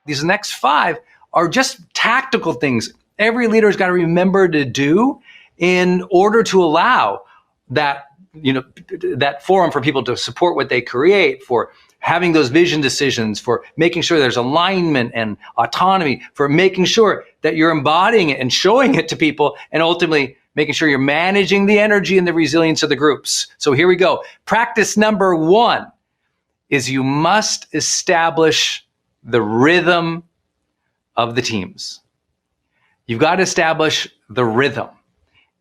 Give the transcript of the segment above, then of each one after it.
These next 5 are just tactical things every leader's got to remember to do in order to allow that, that forum for people to support what they create, for having those vision decisions, for making sure there's alignment and autonomy, for making sure that you're embodying it and showing it to people, and ultimately making sure you're managing the energy and the resilience of the groups. So here we go. Practice number 1 is you must establish the rhythm of the teams. You've got to establish the rhythm.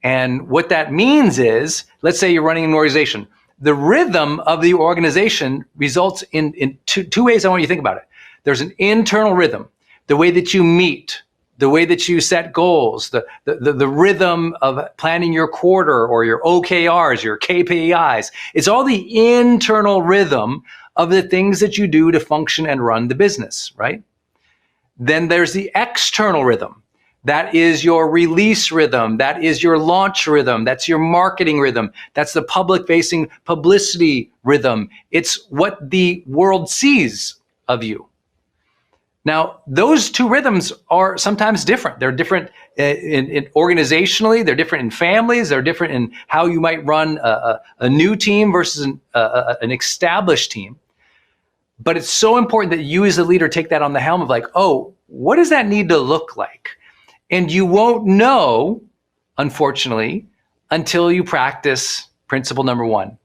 And what that means is, let's say you're running an organization. The rhythm of the organization results in two ways I want you to think about it. There's an internal rhythm, the way that you meet, the way that you set goals, the rhythm of planning your quarter or your OKRs, your KPIs. It's all the internal rhythm of the things that you do to function and run the business, right? Then there's the external rhythm. That is your release rhythm. That is your launch rhythm. That's your marketing rhythm. That's the public-facing publicity rhythm. It's what the world sees of you. Now, those 2 rhythms are sometimes different. They're different in organizationally. They're different in families. They're different in how you might run a new team versus an established team. But it's so important that you as a leader take that on the helm of like, oh, what does that need to look like? And you won't know, unfortunately, until you practice principle number 1.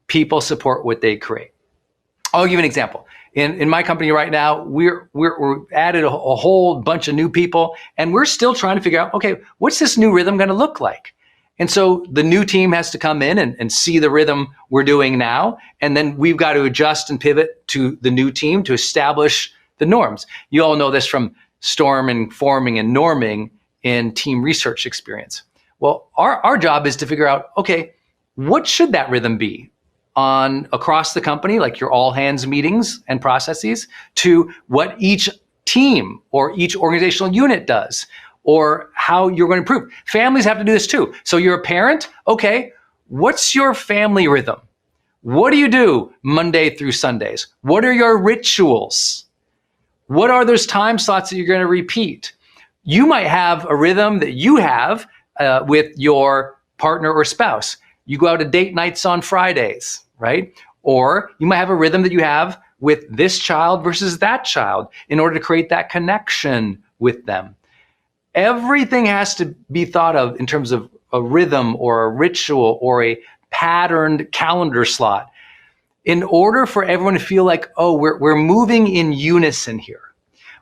People support what they create. I'll give you an example. In my company right now, we're added a whole bunch of new people, and we're still trying to figure out, okay, what's this new rhythm going to look like? And so the new team has to come in and see the rhythm we're doing now, and then we've got to adjust and pivot to the new team to establish the norms. You all know this from storming, forming, and norming in team research experience. Well, our job is to figure out, okay, what should that rhythm be on across the company, like your all hands meetings and processes, to what each team or each organizational unit does, or how you're going to improve. Families have to do this too. So you're a parent, okay, what's your family rhythm? What do you do Monday through Sundays? What are your rituals? What are those time slots that you're going to repeat? You might have a rhythm that you have with your partner or spouse. You go out to date nights on Fridays, right? Or you might have a rhythm that you have with this child versus that child in order to create that connection with them. Everything has to be thought of in terms of a rhythm or a ritual or a patterned calendar slot in order for everyone to feel like, oh, we're moving in unison here.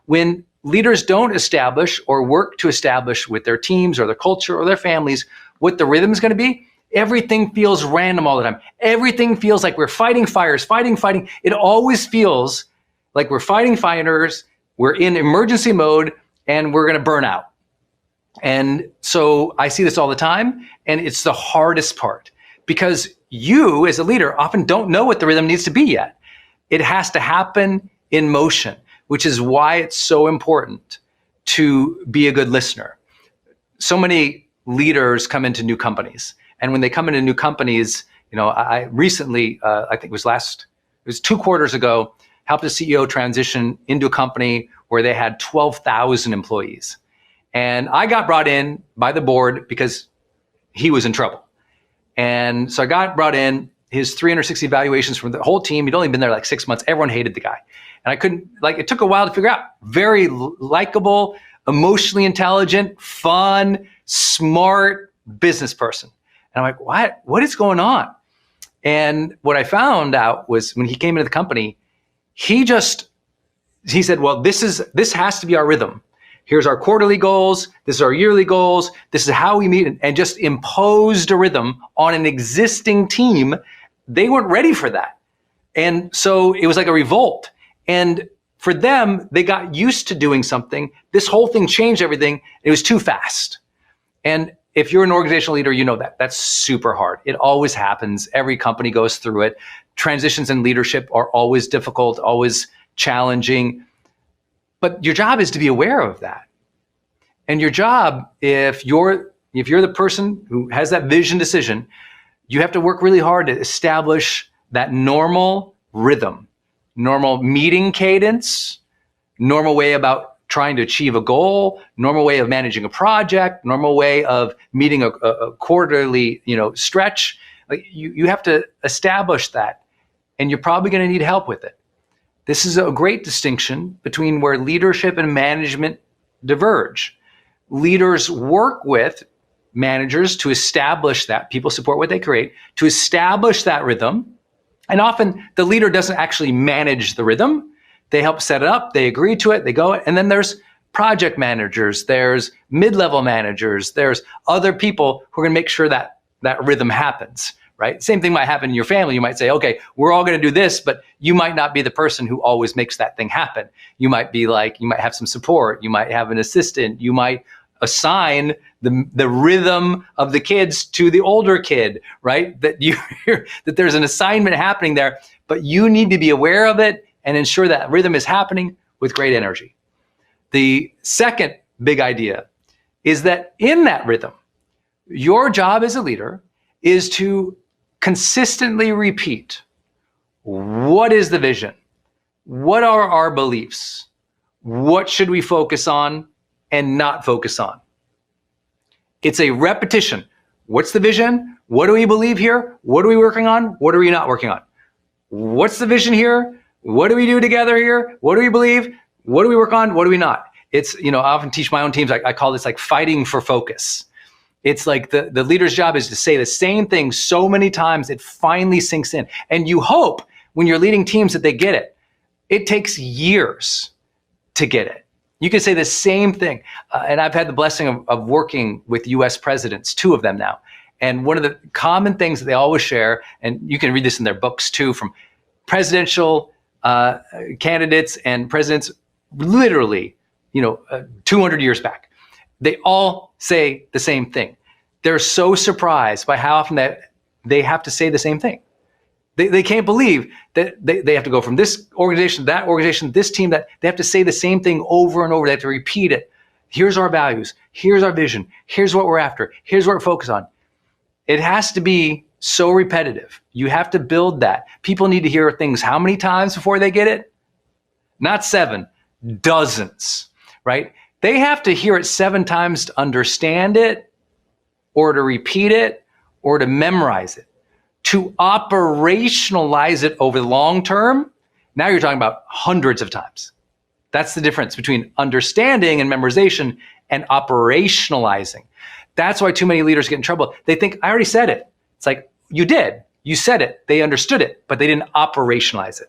When leaders don't establish or work to establish with their teams or their culture or their families what the rhythm is going to be, everything feels random all the time. Everything feels like we're fighting fires, fighting. It always feels like we're fighting fires, we're in emergency mode, and we're going to burn out. And so I see this all the time, and it's the hardest part because you as a leader often don't know what the rhythm needs to be yet. It has to happen in motion, which is why it's so important to be a good listener. So many leaders come into new companies, and when they come into new companies, I recently, I think it was 2 quarters ago, helped a CEO transition into a company where they had 12,000 employees. And I got brought in by the board because he was in trouble. And so I got brought in, his 360 evaluations from the whole team. He'd only been there like 6 months. Everyone hated the guy. And I couldn't, it took a while to figure out. Very likable, emotionally intelligent, fun, smart business person. And I'm like, what is going on? And what I found out was when he came into the company, he said, well, this has to be our rhythm. Here's our quarterly goals. This is our yearly goals. This is how we meet, and just imposed a rhythm on an existing team. They weren't ready for that. And so it was like a revolt. And for them, they got used to doing something. This whole thing changed everything. It was too fast. And if you're an organizational leader, you know that. That's super hard. It always happens. Every company goes through it. Transitions in leadership are always difficult, always challenging. But your job is to be aware of that. And your job, if you're the person who has that vision decision, you have to work really hard to establish that normal rhythm, normal meeting cadence, normal way about trying to achieve a goal, normal way of managing a project, normal way of meeting a quarterly, stretch. Like you have to establish that, and you're probably going to need help with it. This is a great distinction between where leadership and management diverge. Leaders work with managers to establish that. People support what they create, to establish that rhythm. And often the leader doesn't actually manage the rhythm. They help set it up, they agree to it, they go. And then there's project managers, there's mid-level managers, there's other people who are going to make sure that that rhythm happens, right? Same thing might happen in your family. You might say, okay, we're all going to do this, but you might not be the person who always makes that thing happen. You might be like, you might have some support, you might have an assistant, you might assign the rhythm of the kids to the older kid, right? That there's an assignment happening there, but you need to be aware of it and ensure that rhythm is happening with great energy. The second big idea is that in that rhythm, your job as a leader is to consistently repeat, what is the vision? What are our beliefs? What should we focus on and not focus on? It's a repetition. What's the vision? What do we believe here? What are we working on? What are we not working on? What's the vision here? What do we do together here? What do we believe? What do we work on? What do we not? It's, I often teach my own teams, I call this like fighting for focus. It's like the leader's job is to say the same thing so many times it finally sinks in. And you hope when you're leading teams that they get it. It takes years to get it. You can say the same thing. And I've had the blessing of working with US presidents, 2 of them now. And one of the common things that they always share, and you can read this in their books too, from presidential candidates and presidents literally, 200 years back. They all say the same thing. They're so surprised by how often that they have to say the same thing. They can't believe that they have to go from this organization, that organization, this team, that they have to say the same thing over and over. They have to repeat it. Here's our values. Here's our vision. Here's what we're after. Here's what we're focused on. It has to be so repetitive. You have to build that. People need to hear things how many times before they get it? Not 7, dozens, right? They have to hear it 7 times to understand it, or to repeat it, or to memorize it. To operationalize it over the long term, now you're talking about hundreds of times. That's the difference between understanding and memorization and operationalizing. That's why too many leaders get in trouble. They think, I already said it. It's like, you did. You said it. They understood it, but they didn't operationalize it.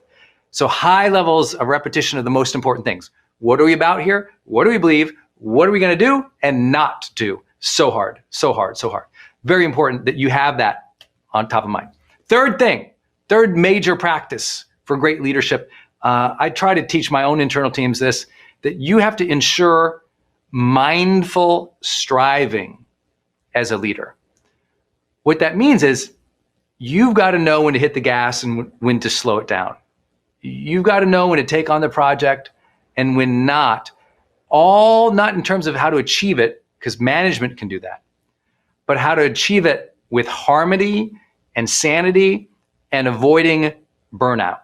So high levels of repetition are the most important things. What are we about here? What do we believe? What are we going to do and not do? So hard, so hard, so hard. Very important that you have that on top of mind. Third major practice for great leadership. I try to teach my own internal teams this, that you have to ensure mindful striving as a leader. What that means is you've got to know when to hit the gas and when to slow it down. You've got to know when to take on the project and when not. All not in terms of how to achieve it, because management can do that, but how to achieve it with harmony and sanity and avoiding burnout.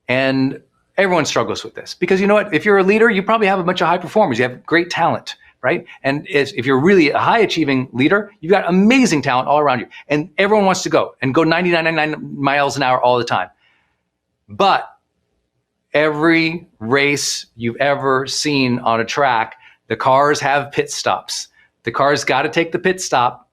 And everyone struggles with this because you know what? If you're a leader, you probably have a bunch of high performers. You have great talent, right? And if you're really a high achieving leader, you've got amazing talent all around you. And everyone wants to go 99.99 miles an hour all the time. But every race you've ever seen on a track, the cars have pit stops. The car's got to take the pit stop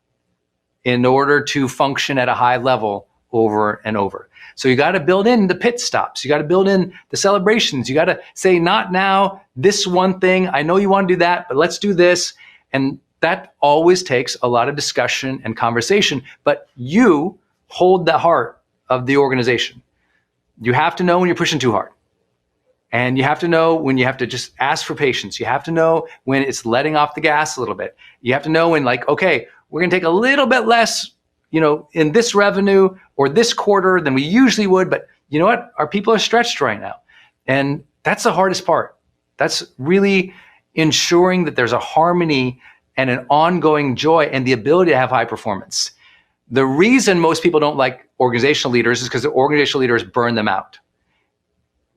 in order to function at a high level over and over. So you got to build in the pit stops. You got to build in the celebrations. You got to say, not now, this one thing. I know you want to do that, but let's do this. And that always takes a lot of discussion and conversation, but you hold the heart of the organization. You have to know when you're pushing too hard. And you have to know when you have to just ask for patience. You have to know when it's letting off the gas a little bit. You have to know when, like, okay, we're going to take a little bit less, in this revenue or this quarter than we usually would. But you know what? Our people are stretched right now. And that's the hardest part. That's really ensuring that there's a harmony and an ongoing joy and the ability to have high performance. The reason most people don't like organizational leaders is because the organizational leaders burn them out.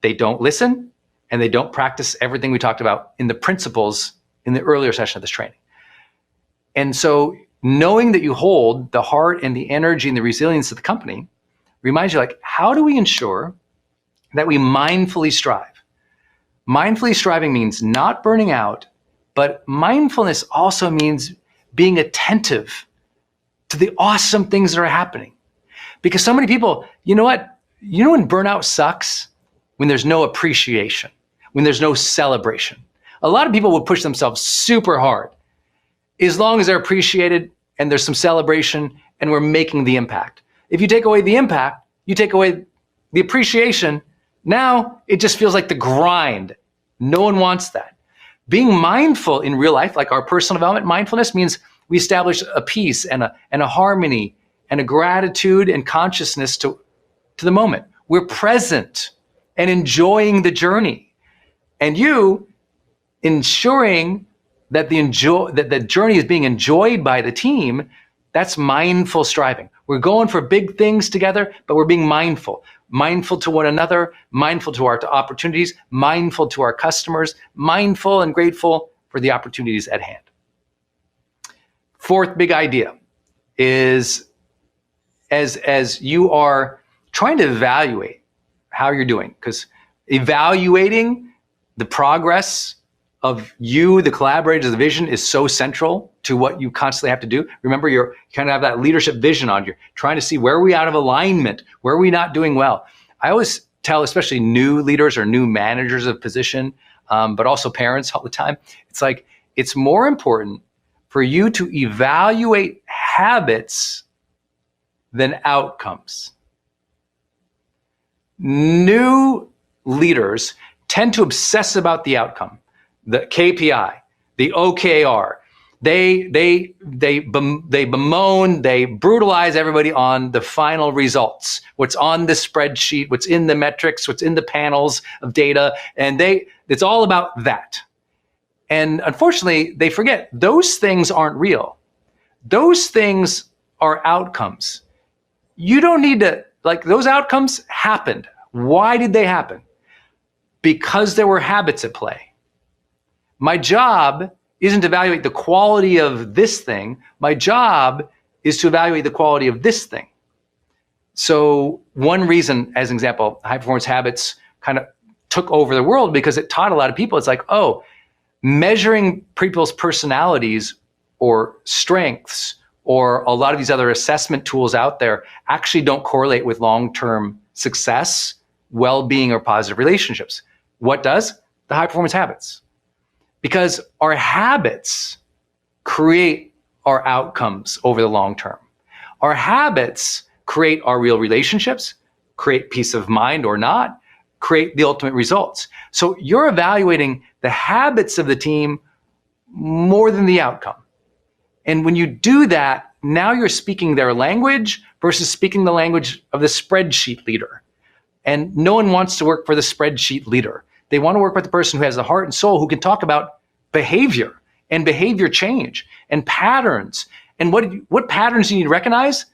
They don't listen and they don't practice everything we talked about in the principles in the earlier session of this training. And so knowing that you hold the heart and the energy and the resilience of the company reminds you, like, how do we ensure that we mindfully strive? Mindfully striving means not burning out, but mindfulness also means being attentive to the awesome things that are happening. Because so many people, you know what? You know when burnout sucks? When there's no appreciation, when there's no celebration. A lot of people will push themselves super hard as long as they're appreciated and there's some celebration and we're making the impact. If you take away the impact, you take away the appreciation, now it just feels like the grind. No one wants that. Being mindful in real life, like our personal development mindfulness, means we establish a peace and a harmony and a gratitude and consciousness to the moment. We're present and enjoying the journey. And you ensuring that the journey is being enjoyed by the team, that's mindful striving. We're going for big things together, but we're being mindful. Mindful to one another, mindful to our opportunities, mindful to our customers, mindful and grateful for the opportunities at hand. Fourth big idea is as you are trying to evaluate how you're doing, because evaluating the progress of you, the collaborators, the vision is so central to what you constantly have to do. Remember, you kind of have that leadership vision on you, trying to see where are we out of alignment, where are we not doing well. I always tell, especially new leaders or new managers of position, but also parents all the time, it's like, it's more important for you to evaluate habits than outcomes. New leaders tend to obsess about the outcome, the KPI, the OKR. They bemoan, they brutalize everybody on the final results, what's on the spreadsheet, what's in the metrics, what's in the panels of data, and it's all about that. And unfortunately, they forget those things aren't real. Those things are outcomes. You don't need to, like, those outcomes happened. Why did they happen? Because there were habits at play. My job isn't to evaluate the quality of this thing. My job is to evaluate the quality of this thing. So one reason, as an example, high performance habits kind of took over the world because it taught a lot of people, it's like, oh, measuring people's personalities or strengths or a lot of these other assessment tools out there actually don't correlate with long-term success, well-being, or positive relationships. What does? The high performance habits. Because our habits create our outcomes over the long term. Our habits create our real relationships, create peace of mind or not, create the ultimate results. So you're evaluating the habits of the team more than the outcome. And when you do that, now you're speaking their language versus speaking the language of the spreadsheet leader. And no one wants to work for the spreadsheet leader. They want to work with the person who has the heart and soul, who can talk about behavior and behavior change and patterns. And what patterns do you need to recognize?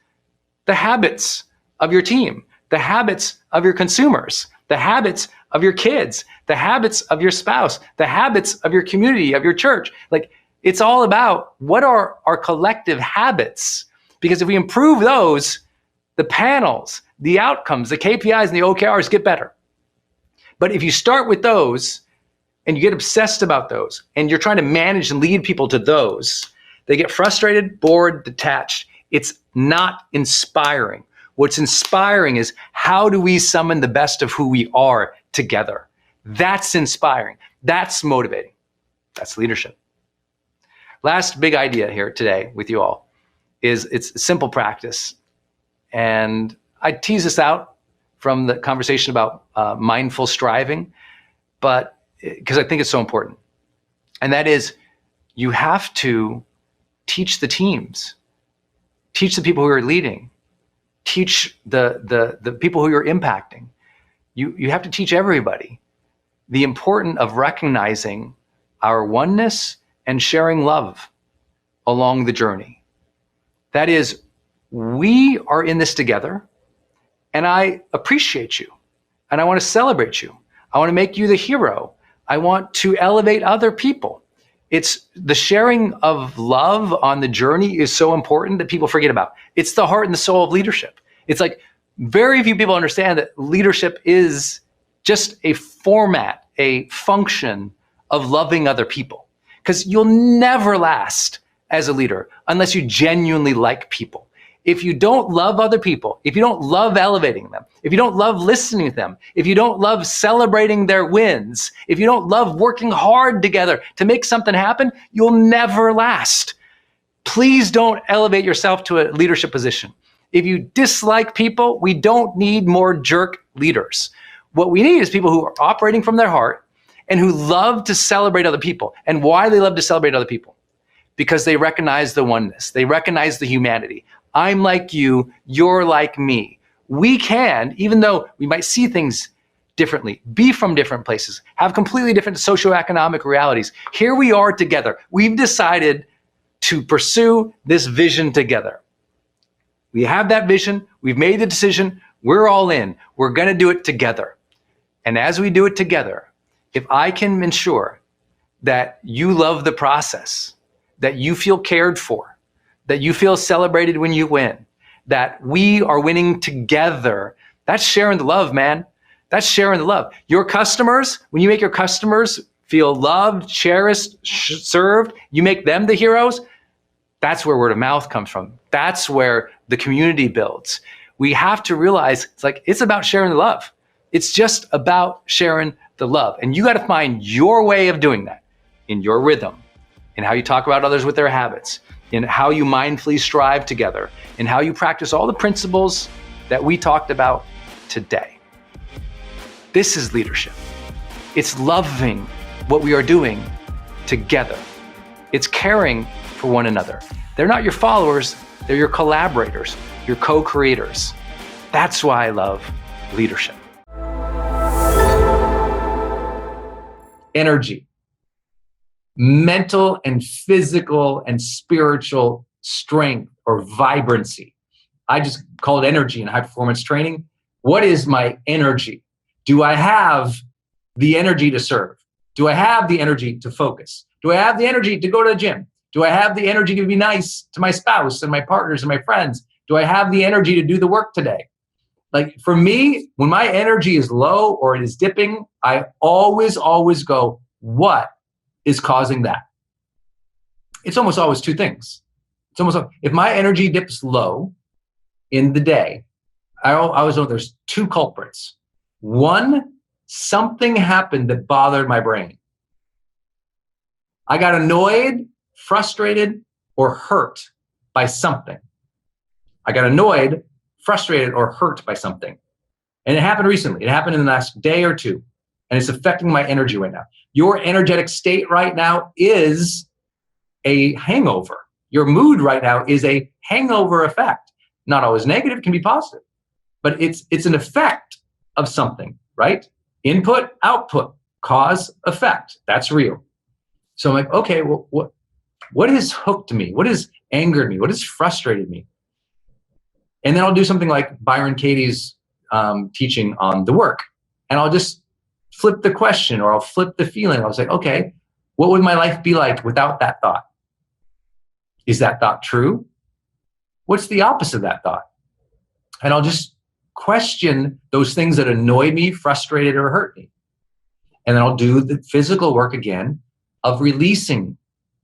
The habits of your team, the habits of your consumers, the habits of your kids, the habits of your spouse, the habits of your community, of your church. Like, it's all about what are our collective habits? Because if we improve those, the panels, the outcomes, the KPIs and the OKRs get better. But if you start with those and you get obsessed about those and you're trying to manage and lead people to those, they get frustrated, bored, detached. It's not inspiring. What's inspiring is, how do we summon the best of who we are together? That's inspiring. That's motivating. That's leadership. Last big idea here today with you all is it's simple practice. And I tease this out from the conversation about mindful striving, but because I think it's so important. And that is, you have to teach the teams, teach the people who are leading, teach the people who you're impacting. You have to teach everybody the importance of recognizing our oneness and sharing love along the journey. That is, we are in this together, and I appreciate you, and I want to celebrate you. I want to make you the hero. I want to elevate other people. It's the sharing of love on the journey is so important that people forget about. It's the heart and the soul of leadership. It's like very few people understand that leadership is just a format, a function of loving other people. Because you'll never last as a leader unless you genuinely like people. If you don't love other people, if you don't love elevating them, if you don't love listening to them, if you don't love celebrating their wins, if you don't love working hard together to make something happen, you'll never last. Please don't elevate yourself to a leadership position. If you dislike people, we don't need more jerk leaders. What we need is people who are operating from their heart and who love to celebrate other people. And why they love to celebrate other people? Because they recognize the oneness. They recognize the humanity. I'm like you, you're like me. We can, even though we might see things differently, be from different places, have completely different socioeconomic realities. Here we are together. We've decided to pursue this vision together. We have that vision. We've made the decision. We're all in. We're going to do it together. And as we do it together, if I can ensure that you love the process, that you feel cared for, that you feel celebrated when you win, that we are winning together, that's sharing the love, man. That's sharing the love. Your customers, when you make your customers feel loved, cherished, served, you make them the heroes, that's where word of mouth comes from. That's where the community builds. We have to realize it's about sharing the love. It's just about sharing the love. And you got to find your way of doing that in your rhythm, in how you talk about others with their habits, in how you mindfully strive together, in how you practice all the principles that we talked about today. This is leadership. It's loving what we are doing together. It's caring for one another. They're not your followers, they're your collaborators, your co-creators. That's why I love leadership. Energy. Mental and physical and spiritual strength or vibrancy. I just call it energy in high performance training. What is my energy? Do I have the energy to serve? Do I have the energy to focus? Do I have the energy to go to the gym? Do I have the energy to be nice to my spouse and my partners and my friends? Do I have the energy to do the work today? Like for me, when my energy is low or it is dipping, I always go, what is causing that? It's almost always two things. If my energy dips low in the day, I always know there's two culprits. One, something happened that bothered my brain. I got annoyed, frustrated, or hurt by something. I got annoyed, frustrated, or hurt by something. And it happened recently. It happened in the last day or two. And it's affecting my energy right now. Your energetic state right now is a hangover. Your mood right now is a hangover effect. Not always negative, it can be positive. But it's an effect of something, right? Input, output, cause, effect. That's real. So I'm like, okay, well, what has hooked me? What has angered me? What has frustrated me? And then I'll do something like Byron Katie's teaching on the work. And I'll just flip the question or I'll flip the feeling. I'll say, okay, what would my life be like without that thought? Is that thought true? What's the opposite of that thought? And I'll just question those things that annoyed me, frustrated, or hurt me. And then I'll do the physical work again of releasing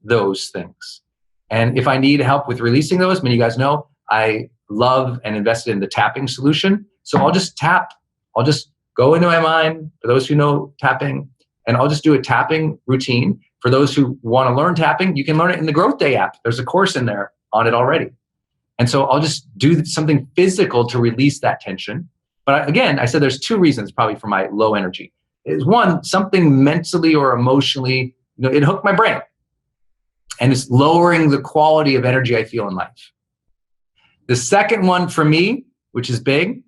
those things. And if I need help with releasing those, many of you guys know, I love and invested in the tapping solution. So I'll just tap. I'll just go into my mind, for those who know tapping, and I'll just do a tapping routine. For those who want to learn tapping, you can learn it in the GrowthDay app. There's a course in there on it already. And so I'll just do something physical to release that tension. But again, I said there's two reasons probably for my low energy. Is one, something mentally or emotionally, it hooked my brain. And it's lowering the quality of energy I feel in life. The second one for me, which is big,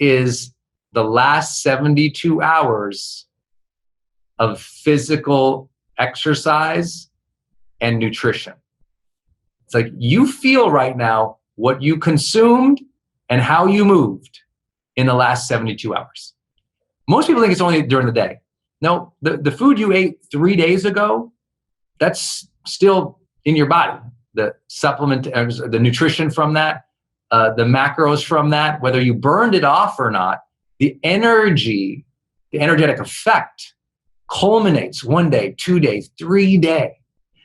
is the last 72 hours of physical exercise and nutrition. It's like you feel right now what you consumed and how you moved in the last 72 hours. Most people think it's only during the day. No, the food you ate 3 days ago, that's still in your body. The supplement, the nutrition from that, the macros from that, whether you burned it off or not, the energy, the energetic effect culminates 1 day, 2 days, 3 days.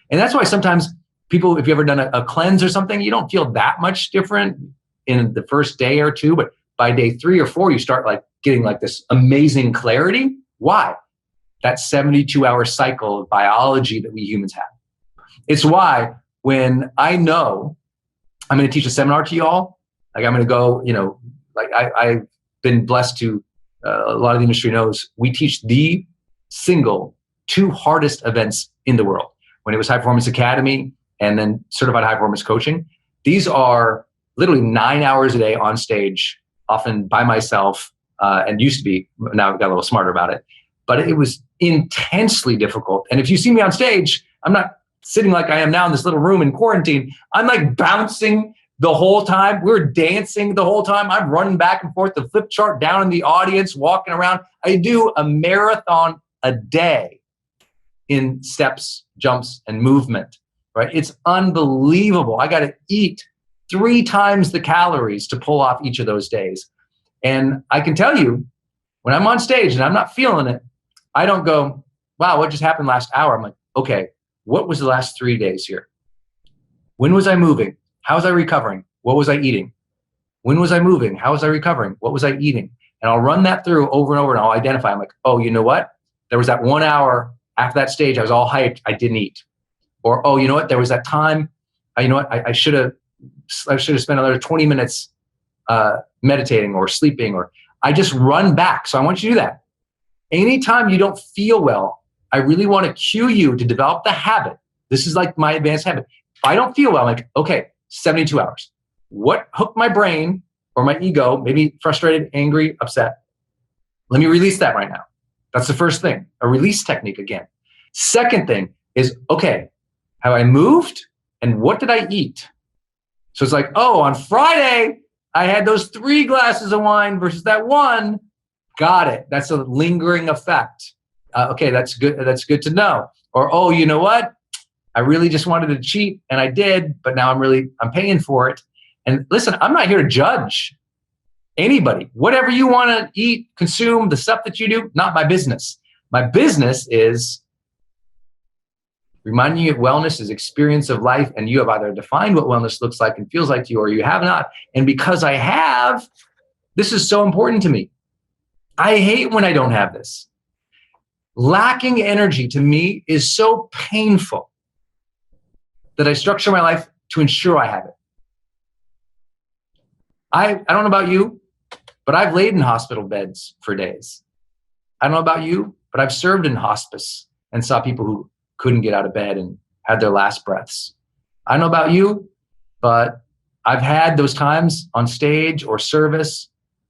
And that's why sometimes people, if you've ever done a cleanse or something, you don't feel that much different in the first day or two, but by day 3 or 4, you start like getting like this amazing clarity. Why? That 72-hour cycle of biology that we humans have. It's why when I know I'm going to teach a seminar to y'all, like I'm going to go, like I've been blessed to, a lot of the industry knows, we teach the single 2 hardest events in the world. When it was High Performance Academy and then Certified High Performance Coaching, these are literally 9 hours a day on stage, often by myself, and used to be, now I've got a little smarter about it, but it was intensely difficult. And if you see me on stage, I'm not sitting like I am now in this little room in quarantine. I'm like bouncing the whole time. We're dancing the whole time. I'm running back and forth, the flip chart down in the audience, walking around. I do a marathon a day in steps, jumps, and movement, right? It's unbelievable. I got to eat 3 times the calories to pull off each of those days. And I can tell you, when I'm on stage and I'm not feeling it, I don't go, wow, what just happened last hour? I'm like, okay, what was the last 3 days here? When was I moving? How was I recovering? What was I eating? When was I moving? How was I recovering? What was I eating? And I'll run that through over and over, and I'll identify. I'm like, oh, you know what? There was that 1 hour after that stage, I was all hyped, I didn't eat. Or, oh, you know what? There was that time, I should have spent another 20 minutes meditating or sleeping, or I just run back. So I want you to do that. Anytime you don't feel well, I really want to cue you to develop the habit. This is like my advanced habit. If I don't feel well, I'm like, okay, 72 hours. What hooked my brain or my ego, maybe frustrated, angry, upset? Let me release that right now. That's the first thing, a release technique again. Second thing is, okay, have I moved and what did I eat? So it's like, oh, on Friday, I had those 3 glasses of wine versus that 1. Got it. That's a lingering effect. Okay, that's good. That's good to know. Or, oh, you know what? I really just wanted to cheat and I did, but now I'm paying for it. And listen, I'm not here to judge anybody. Whatever you want to eat, consume, the stuff that you do, not my business. My business is reminding you of wellness is experience of life, and you have either defined what wellness looks like and feels like to you, or you have not. And because I have, this is so important to me. I hate when I don't have this. Lacking energy to me is so painful that I structure my life to ensure I have it. I don't know about you, but I've laid in hospital beds for days. I don't know about you, but I've served in hospice and saw people who couldn't get out of bed and had their last breaths. I don't know about you, but I've had those times on stage or service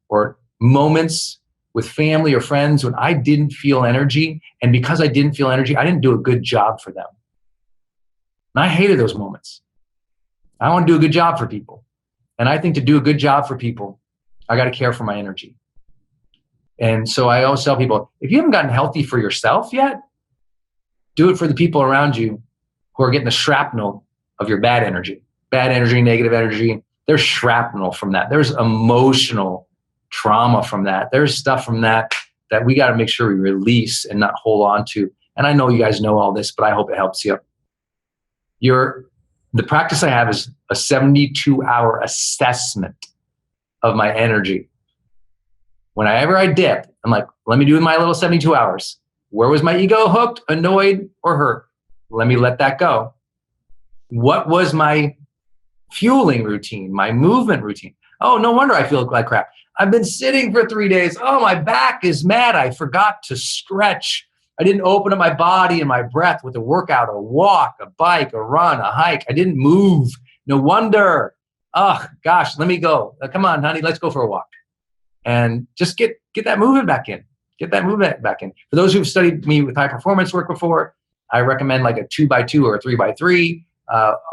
or moments with family or friends when I didn't feel energy. And because I didn't feel energy, I didn't do a good job for them. And I hated those moments. I want to do a good job for people. And I think to do a good job for people, I got to care for my energy. And so I always tell people, if you haven't gotten healthy for yourself yet, do it for the people around you who are getting the shrapnel of your bad energy, negative energy. There's shrapnel from that. There's emotional trauma from that. There's stuff from that we got to make sure we release and not hold on to. And I know you guys know all this, but I hope it helps you. The practice I have is a 72-hour assessment of my energy. Whenever I dip, I'm like, let me do my little 72 hours. Where was my ego hooked, annoyed, or hurt? Let me let that go. What was my fueling routine, my movement routine? Oh, no wonder I feel like crap. I've been sitting for 3 days. Oh, my back is mad. I forgot to stretch. I didn't open up my body and my breath with a workout, a walk, a bike, a run, a hike. I didn't move. No wonder. Oh, gosh, let me go. Come on, honey, let's go for a walk. And just get that movement back in. Get that movement back in. For those who've studied me with high performance work before, I recommend like a 2x2 or a 3x3.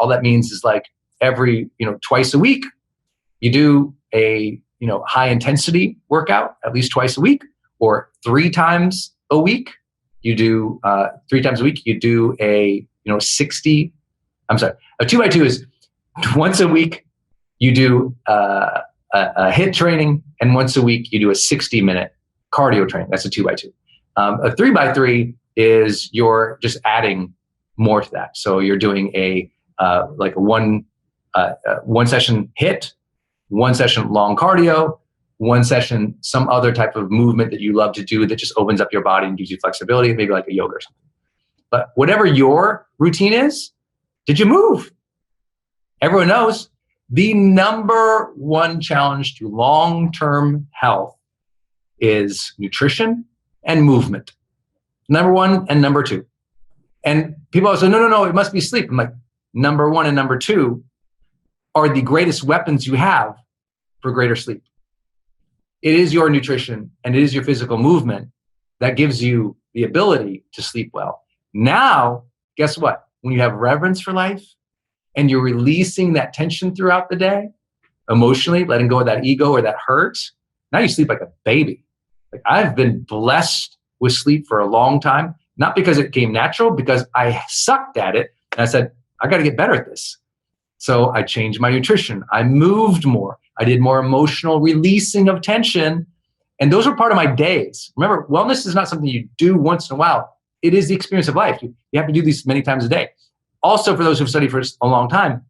All that means is like every, twice a week, you do a, high intensity workout at least twice a week, or 3 times a week, you do 3 times a week, you do a 60. I'm sorry, a 2x2 is once a week you do a HIIT training, and once a week you do a 60-minute cardio training. That's a 2x2. A 3x3 is you're just adding more to that. So you're doing a one session HIIT, 1 session long cardio, 1 session some other type of movement that you love to do that just opens up your body and gives you flexibility, maybe like a yoga or something. But whatever your routine is, did you move? Everyone knows the number one challenge to long-term health is nutrition and movement. Number 1 and number 2. And people always say, no, it must be sleep. I'm like, number 1 and number 2 are the greatest weapons you have for greater sleep. It is your nutrition and it is your physical movement that gives you the ability to sleep well. Now, guess what? When you have reverence for life and you're releasing that tension throughout the day, emotionally, letting go of that ego or that hurt, now you sleep like a baby. Like, I've been blessed with sleep for a long time, not because it came natural, because I sucked at it. And I said, I got to get better at this. So I changed my nutrition. I moved more. I did more emotional releasing of tension. And those were part of my days. Remember, wellness is not something you do once in a while. It is the experience of life. You have to do these many times a day. Also, for those who've studied for a long time,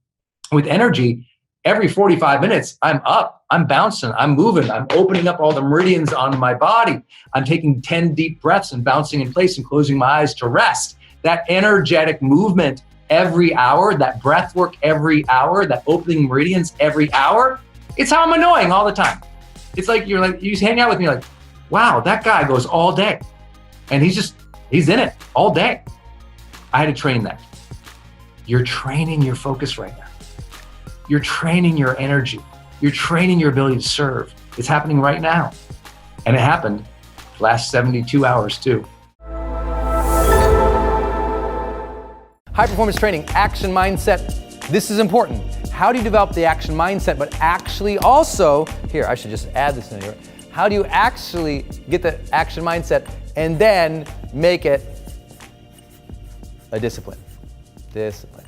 with energy, every 45 minutes, I'm up, I'm bouncing, I'm moving, I'm opening up all the meridians on my body. I'm taking 10 deep breaths and bouncing in place and closing my eyes to rest. That energetic movement every hour, that breath work every hour, that opening meridians every hour, it's how I'm annoying all the time. It's like you just hang out with me like, wow, that guy goes all day. And he's in it all day. I had to train that. You're training your focus right now. You're training your energy. You're training your ability to serve. It's happening right now. And it happened last 72 hours too. High performance training, action mindset. This is important. How do you develop the action mindset, but actually also, here, I should just add this in here. How do you actually get the action mindset and then make it a discipline? Discipline.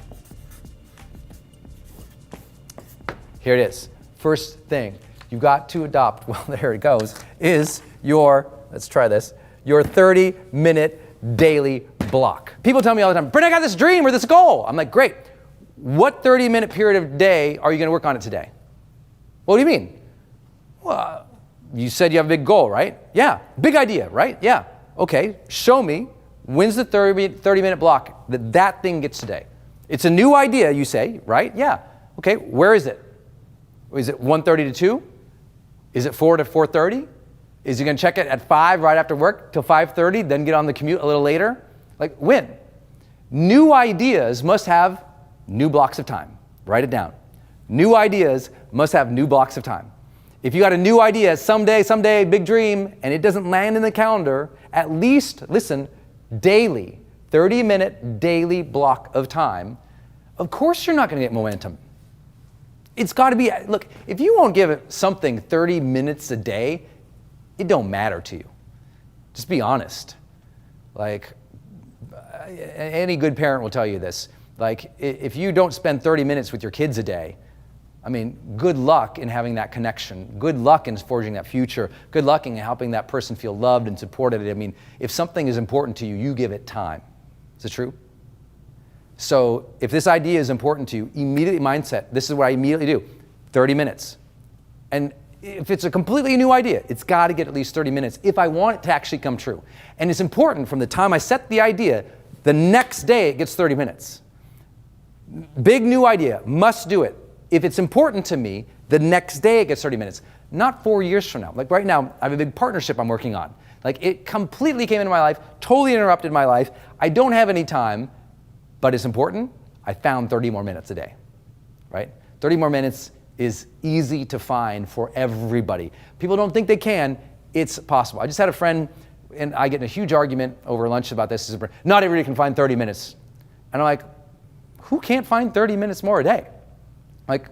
Here it is. First thing you got to adopt, well, there it goes, is let's try this, your 30-minute daily block. People tell me all the time, Brendon, I got this dream or this goal. I'm like, great. What 30-minute period of day are you going to work on it today? What do you mean? Well, you said you have a big goal, right? Yeah. Big idea, right? Yeah. Okay. Show me when's the 30-minute block that thing gets today. It's a new idea, you say, right? Yeah. Okay. Where is it? Is it 1:30 to 2? Is it 4 to 4:30? Is he going to check it at 5 right after work till 5:30, then get on the commute a little later? Like, when? New ideas must have new blocks of time. Write it down. New ideas must have new blocks of time. If you got a new idea, someday, big dream, and it doesn't land in the calendar, at least, listen, daily, 30-minute daily block of time, of course you're not going to get momentum. It's got to be, look, if you won't give it something 30 minutes a day, it don't matter to you. Just be honest. Like, any good parent will tell you this. Like, if you don't spend 30 minutes with your kids a day, I mean, good luck in having that connection. Good luck in forging that future. Good luck in helping that person feel loved and supported. I mean, if something is important to you, you give it time. Is it true? So if this idea is important to you, immediately mindset, this is what I immediately do, 30 minutes. And if it's a completely new idea, it's got to get at least 30 minutes if I want it to actually come true. And it's important from the time I set the idea, the next day it gets 30 minutes. Big new idea, must do it. If it's important to me, the next day it gets 30 minutes, not 4 years from now. Like right now, I have a big partnership I'm working on. Like it completely came into my life, totally interrupted my life. I don't have any time, but it's important. I found 30 more minutes a day, right? 30 more minutes is easy to find for everybody. People don't think they can, it's possible. I just had a friend, and I get in a huge argument over lunch about this. Not everybody can find 30 minutes. And I'm like, who can't find 30 minutes more a day? Like,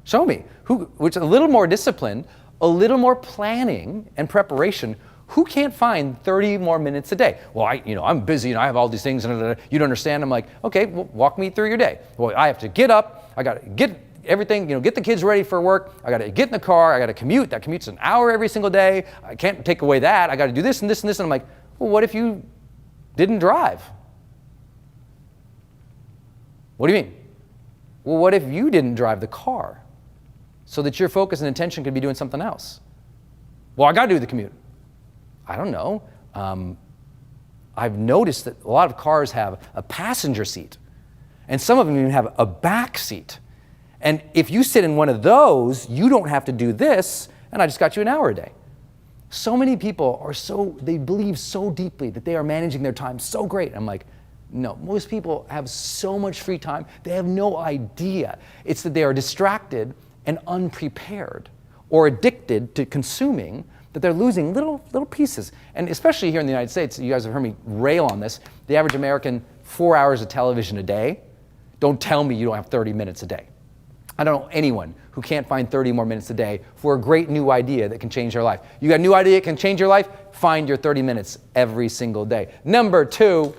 show me. Which a little more discipline, a little more planning and preparation, Who can't find 30 more minutes a day? Well, I'm busy and I have all these things and you don't understand. I'm like, okay, well, walk me through your day. Well, I have to get up, I got to get everything, get the kids ready for work, I got to get in the car, I got to commute. That commute's an hour every single day. I can't take away that. I got to do this and this and this. And I'm like, well, what if you didn't drive? What do you mean? Well, what if you didn't drive the car so that your focus and attention could be doing something else? Well, I got to do the commute. I don't know. I've noticed that a lot of cars have a passenger seat, and some of them even have a back seat. And if you sit in one of those, you don't have to do this, and I just got you an hour a day. So many people they believe so deeply that they are managing their time so great. I'm like, no, most people have so much free time, they have no idea. It's that they are distracted and unprepared or addicted to consuming, that they're losing little pieces. And especially here in the United States, you guys have heard me rail on this, the average American, 4 hours of television a day. Don't tell me you don't have 30 minutes a day. I don't know anyone who can't find 30 more minutes a day for a great new idea that can change their life. You got a new idea that can change your life? Find your 30 minutes every single day. Number 2,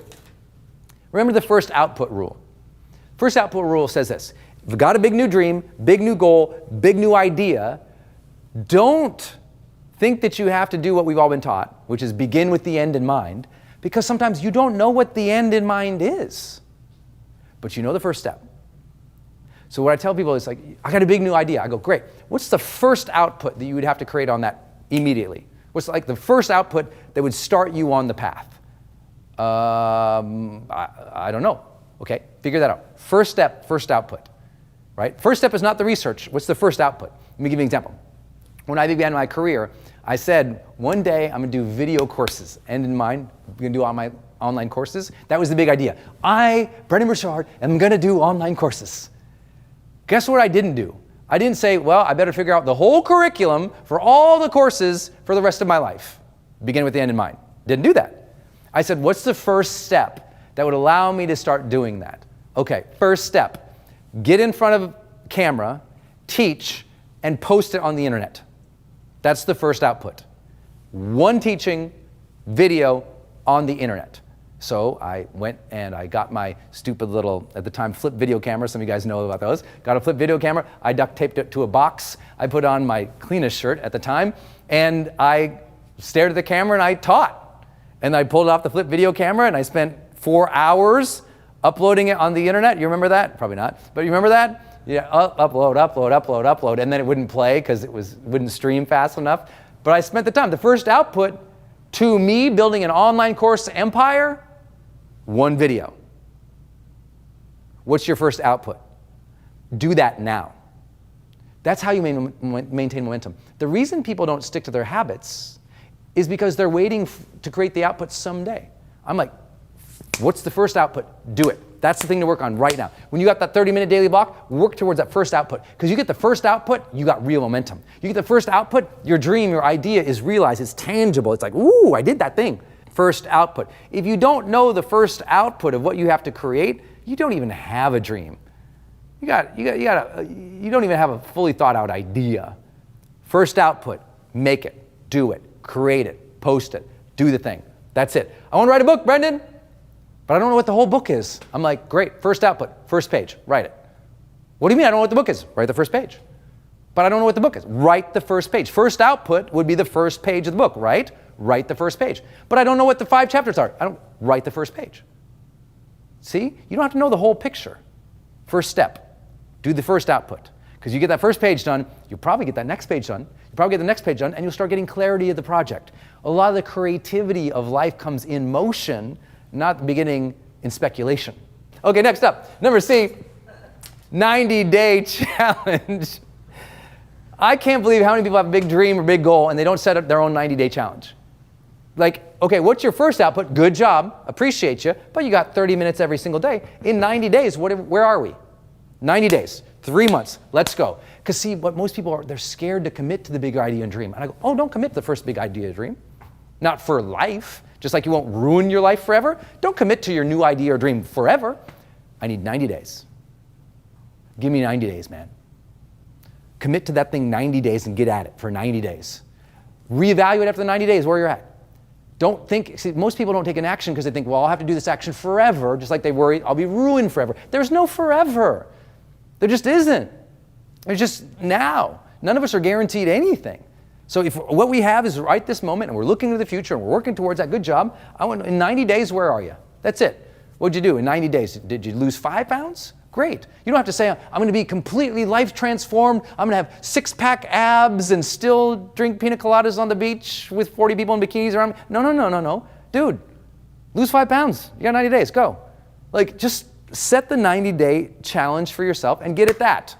remember the first output rule. First output rule says this: if you've got a big new dream, big new goal, big new idea, don't think that you have to do what we've all been taught, which is begin with the end in mind, because sometimes you don't know what the end in mind is. But you know the first step. So what I tell people is like, I got a big new idea. I go, great. What's the first output that you would have to create on that immediately? What's like the first output that would start you on the path? I don't know. Okay, figure that out. First step, first output, right? First step is not the research. What's the first output? Let me give you an example. When I began my career, I said, one day I'm gonna do video courses. End in mind, I'm gonna do all my online courses. That was the big idea. I, Brendon Burchard, am gonna do online courses. Guess what I didn't do? I didn't say, well, I better figure out the whole curriculum for all the courses for the rest of my life. Begin with the end in mind. Didn't do that. I said, what's the first step that would allow me to start doing that? Okay, first step, get in front of a camera, teach, and post it on the internet. That's the first output. One teaching video on the internet. So I went and I got my stupid little, at the time, flip video camera. Some of you guys know about those. Got a flip video camera. I duct taped it to a box. I put on my cleanest shirt at the time, and I stared at the camera and I taught. And I pulled off the flip video camera and I spent 4 hours uploading it on the internet. You remember that? Probably not. But you remember that? Yeah, upload, and then it wouldn't play because it wouldn't stream fast enough. But I spent the time. The first output to me building an online course empire, one video. What's your first output? Do that now. That's how you maintain momentum. The reason people don't stick to their habits is because they're waiting to create the output someday. I'm like, what's the first output? Do it. That's the thing to work on right now. When you got that 30-minute daily block, work towards that first output. Because you get the first output, you got real momentum. You get the first output, your dream, your idea is realized, it's tangible. It's like, ooh, I did that thing. First output. If you don't know the first output of what you have to create, you don't even have a dream. You don't even have a fully thought out idea. First output, make it, do it, create it, post it, do the thing. That's it. I want to write a book, Brendon, but I don't know what the whole book is. I'm like, great, first output, first page, write it. What do you mean I don't know what the book is? Write the first page. But I don't know what the book is. Write the first page. First output would be the first page of the book, right? Write the first page. But I don't know what the 5 chapters are. I don't write the first page. See? You don't have to know the whole picture. First step, do the first output. Because you get that first page done, you'll probably get that next page done. You'll probably get the next page done, and you'll start getting clarity of the project. A lot of the creativity of life comes in motion, not beginning in speculation. Okay, next up, number C, 90-day challenge. I can't believe how many people have a big dream or big goal and they don't set up their own 90-day challenge. Like, okay, what's your first output? Good job, appreciate you, but you got 30 minutes every single day. In 90 days, where are we? 90 days, 3 months, let's go. Because see, what most people are, they're scared to commit to the big idea and dream. And I go, oh, don't commit to the first big idea and dream. Not for life, just like you won't ruin your life forever. Don't commit to your new idea or dream forever. I need 90 days. Give me 90 days, man. Commit to that thing 90 days and get at it for 90 days. Reevaluate after the 90 days where you're at. Don't think, see, most people don't take an action because they think, well, I'll have to do this action forever, just like they worry, I'll be ruined forever. There's no forever. There just isn't. There's just now. None of us are guaranteed anything. So if what we have is right this moment and we're looking to the future and we're working towards that, good job. In 90 days, where are you? That's it. What'd you do in 90 days? Did you lose 5 pounds? Great. You don't have to say, I'm going to be completely life transformed. I'm going to have 6-pack abs and still drink pina coladas on the beach with 40 people in bikinis around me. No. Dude, lose 5 pounds. You got 90 days. Go. Like, just set the 90-day challenge for yourself and get at that.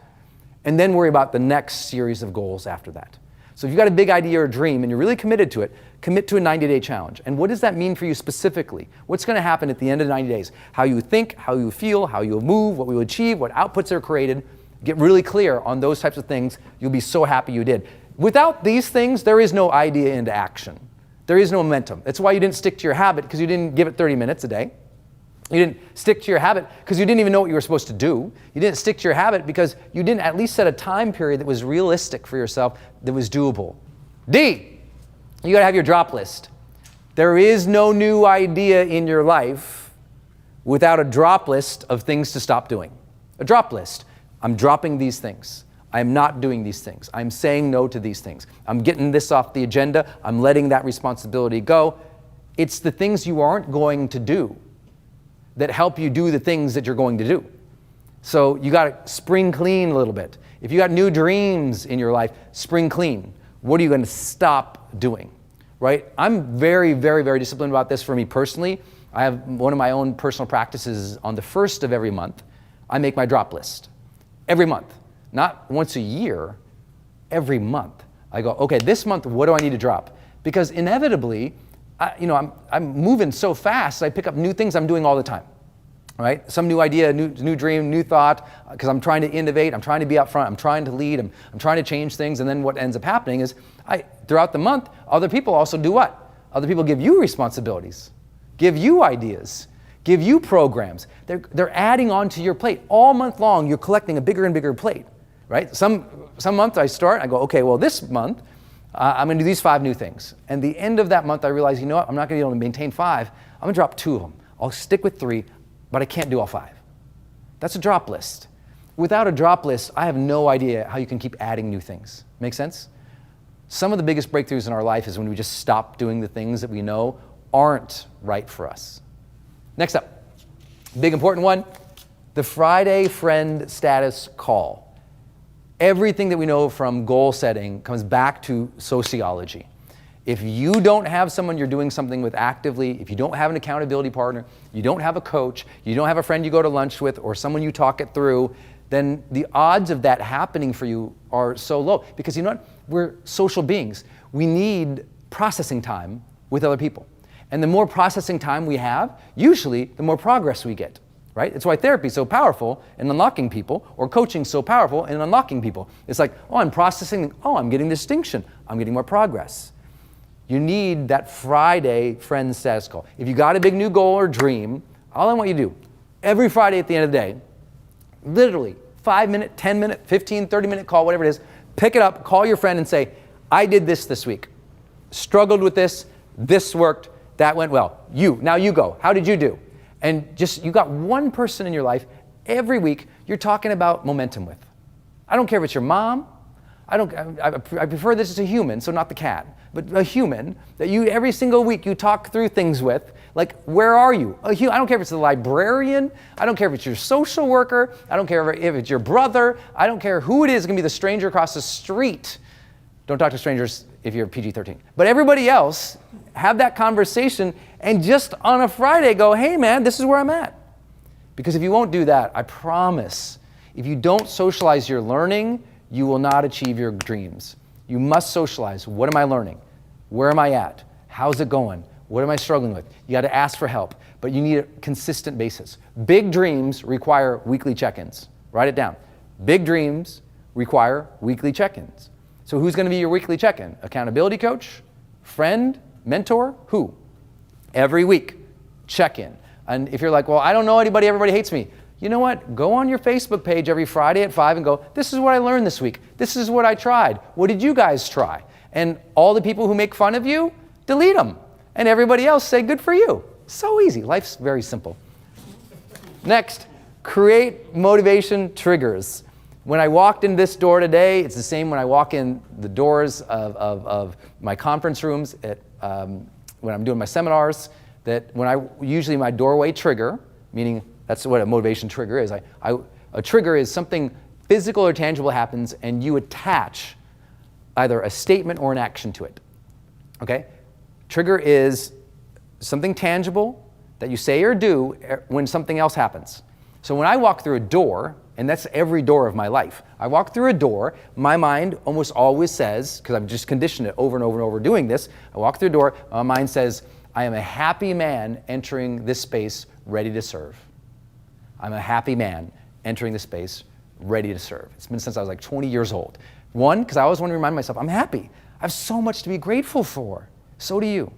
And then worry about the next series of goals after that. So if you've got a big idea or a dream and you're really committed to it, commit to a 90-day challenge. And what does that mean for you specifically? What's going to happen at the end of the 90 days? How you think, how you feel, how you'll move, what we will achieve, what outputs are created. Get really clear on those types of things. You'll be so happy you did. Without these things, there is no idea into action. There is no momentum. That's why you didn't stick to your habit, because you didn't give it 30 minutes a day. You didn't stick to your habit because you didn't even know what you were supposed to do. You didn't stick to your habit because you didn't at least set a time period that was realistic for yourself, that was doable. D, you got to have your drop list. There is no new idea in your life without a drop list of things to stop doing. A drop list. I'm dropping these things. I'm not doing these things. I'm saying no to these things. I'm getting this off the agenda. I'm letting that responsibility go. It's the things you aren't going to do that help you do the things that you're going to do. So you got to spring clean a little bit. If you got new dreams in your life, spring clean. What are you going to stop doing, right? I'm very, very, very disciplined about this for me personally. I have one of my own personal practices on the 1st of every month. I make my drop list every month, not once a year, every month. I go, okay, this month, what do I need to drop? Because inevitably, I'm moving so fast, I pick up new things I'm doing all the time, right? Some new idea, new dream, new thought, because I'm trying to innovate, I'm trying to be up front, I'm trying to lead, I'm trying to change things, and then what ends up happening is, throughout the month, other people also do what? Other people give you responsibilities, give you ideas, give you programs. They're adding onto your plate. All month long, you're collecting a bigger and bigger plate, right? Some month I go, okay, well this month, I'm going to do these 5 new things. And the end of that month, I realize, you know what? I'm not going to be able to maintain 5. I'm going to drop 2 of them. I'll stick with 3, but I can't do all 5. That's a drop list. Without a drop list, I have no idea how you can keep adding new things. Make sense? Some of the biggest breakthroughs in our life is when we just stop doing the things that we know aren't right for us. Next up, big important one, the Friday friend status call. Everything that we know from goal setting comes back to sociology. If you don't have someone you're doing something with actively, if you don't have an accountability partner, you don't have a coach, you don't have a friend you go to lunch with or someone you talk it through, then the odds of that happening for you are so low. Because you know what? We're social beings. We need processing time with other people. And the more processing time we have, usually the more progress we get. Right? It's why therapy is so powerful in unlocking people, or coaching so powerful in unlocking people. It's like, oh, I'm processing, oh, I'm getting distinction, I'm getting more progress. You need that Friday friend status call. If you got a big new goal or dream, all I want you to do, every Friday at the end of the day, literally 5-minute, 10-minute, 15, 30-minute call, whatever it is, pick it up, call your friend and say, I did this week. Struggled with this worked, that went well. Now you go. How did you do? And just, you got one person in your life every week you're talking about momentum with. I don't care if it's your mom. I prefer this as a human, so not the cat, but a human that you every single week you talk through things with. Like, where are you? I don't care if it's the librarian. I don't care if it's your social worker. I don't care if it's your brother. I don't care who it is. It's going to be the stranger across the street. Don't talk to strangers if you're PG-13. But everybody else, have that conversation and just on a Friday go, hey man, this is where I'm at. Because if you won't do that, I promise, if you don't socialize your learning, you will not achieve your dreams. You must socialize. What am I learning? Where am I at? How's it going? What am I struggling with? You got to ask for help, but you need a consistent basis. Big dreams require weekly check-ins. Write it down. Big dreams require weekly check-ins. So who's going to be your weekly check-in? Accountability coach? Friend? Mentor? Who? Every week, check-in. And if you're like, well, I don't know anybody, everybody hates me. You know what? Go on your Facebook page every Friday at 5 and go, this is what I learned this week. This is what I tried. What did you guys try? And all the people who make fun of you, delete them. and everybody else say good for you. So easy. Life's very simple. Next, create motivation triggers. When I walked in this door today, it's the same when I walk in the doors of my conference rooms when I'm doing my seminars, that usually my doorway trigger, meaning that's what a motivation trigger is. A trigger is something physical or tangible happens and you attach either a statement or an action to it, okay? Trigger is something tangible that you say or do when something else happens. So when I walk through a door, and that's every door of my life, I walk through a door, my mind almost always says, because I've just conditioned it over and over and over doing this, I walk through a door, my mind says, I am a happy man entering this space ready to serve. I'm a happy man entering this space ready to serve. It's been since I was like 20 years old. One, because I always want to remind myself, I'm happy. I have so much to be grateful for. So do you.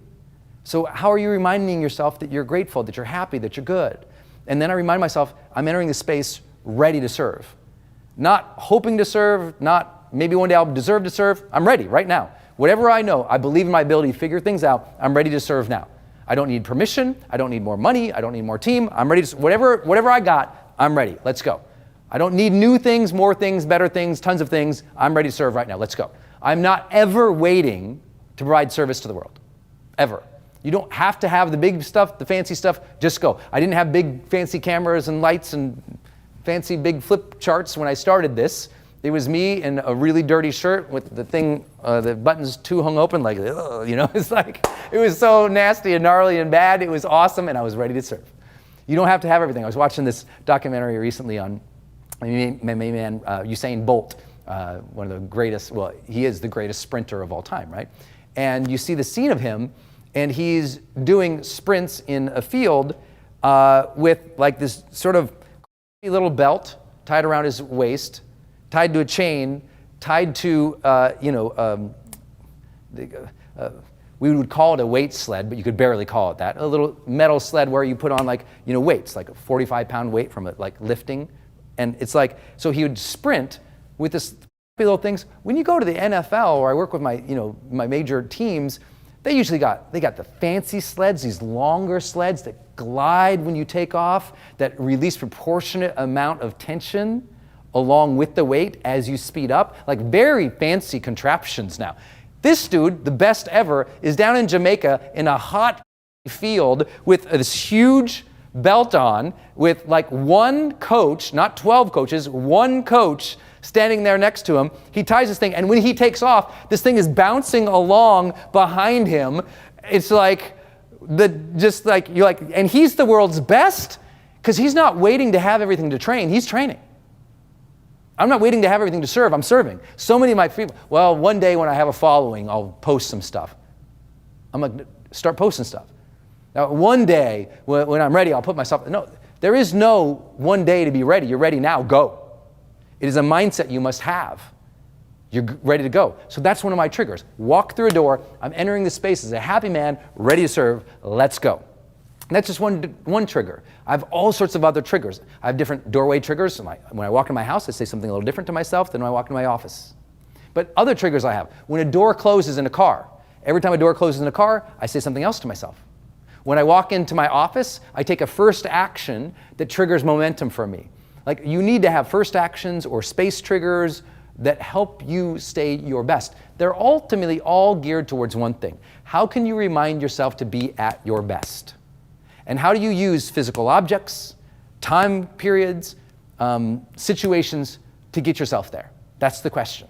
So how are you reminding yourself that you're grateful, that you're happy, that you're good? And then I remind myself, I'm entering this space ready to serve. Not hoping to serve, not maybe one day I'll deserve to serve. I'm ready right now. Whatever I know, I believe in my ability to figure things out. I'm ready to serve now. I don't need permission. I don't need more money. I don't need more team. I'm ready to, whatever I got, I'm ready. Let's go. I don't need new things, more things, better things, tons of things. I'm ready to serve right now. Let's go. I'm not ever waiting to provide service to the world. Ever. You don't have to have the big stuff, the fancy stuff. Just go. I didn't have big fancy cameras and lights and fancy big flip charts when I started this. It was me in a really dirty shirt with the thing, the buttons too hung open, like, ugh, you know, it's like, it was so nasty and gnarly and bad. It was awesome, and I was ready to serve. You don't have to have everything. I was watching this documentary recently on my main man, Usain Bolt, one of the greatest, well, he is the greatest sprinter of all time, right? And you see the scene of him, and he's doing sprints in a field with like this sort of little belt tied around his waist, tied to a chain, tied to, we would call it a weight sled, but you could barely call it that. A little metal sled where you put on like, weights, like a 45-pound weight from it, like lifting. And it's like, so he would sprint with this little things. When you go to the NFL, or I work with my, my major teams, they got the fancy sleds, these longer sleds that glide when you take off, that release proportionate amount of tension along with the weight as you speed up, like very fancy contraptions now. This dude, the best ever, is down in Jamaica in a hot field with this huge belt on with like one coach, not 12 coaches, one coach standing there next to him. He ties this thing, and when he takes off, this thing is bouncing along behind him. It's like, you're like, and he's the world's best because he's not waiting to have everything to train, he's training. I'm not waiting to have everything to serve, I'm serving. So many of my people, well, one day when I have a following, I'll post some stuff. I'm like, start posting stuff. Now, one day when I'm ready, I'll put myself, no, there is no one day to be ready. You're ready now, go. It is a mindset you must have. You're ready to go. So that's one of my triggers. Walk through a door, I'm entering the space as a happy man, ready to serve, let's go. And that's just one trigger. I have all sorts of other triggers. I have different doorway triggers. When I walk in my house, I say something a little different to myself than when I walk in my office. But other triggers I have. When a door closes in a car, every time a door closes in a car, I say something else to myself. When I walk into my office, I take a first action that triggers momentum for me. Like, you need to have first actions or space triggers that help you stay your best. They're ultimately all geared towards one thing. How can you remind yourself to be at your best? And how do you use physical objects, time periods, situations to get yourself there? That's the question.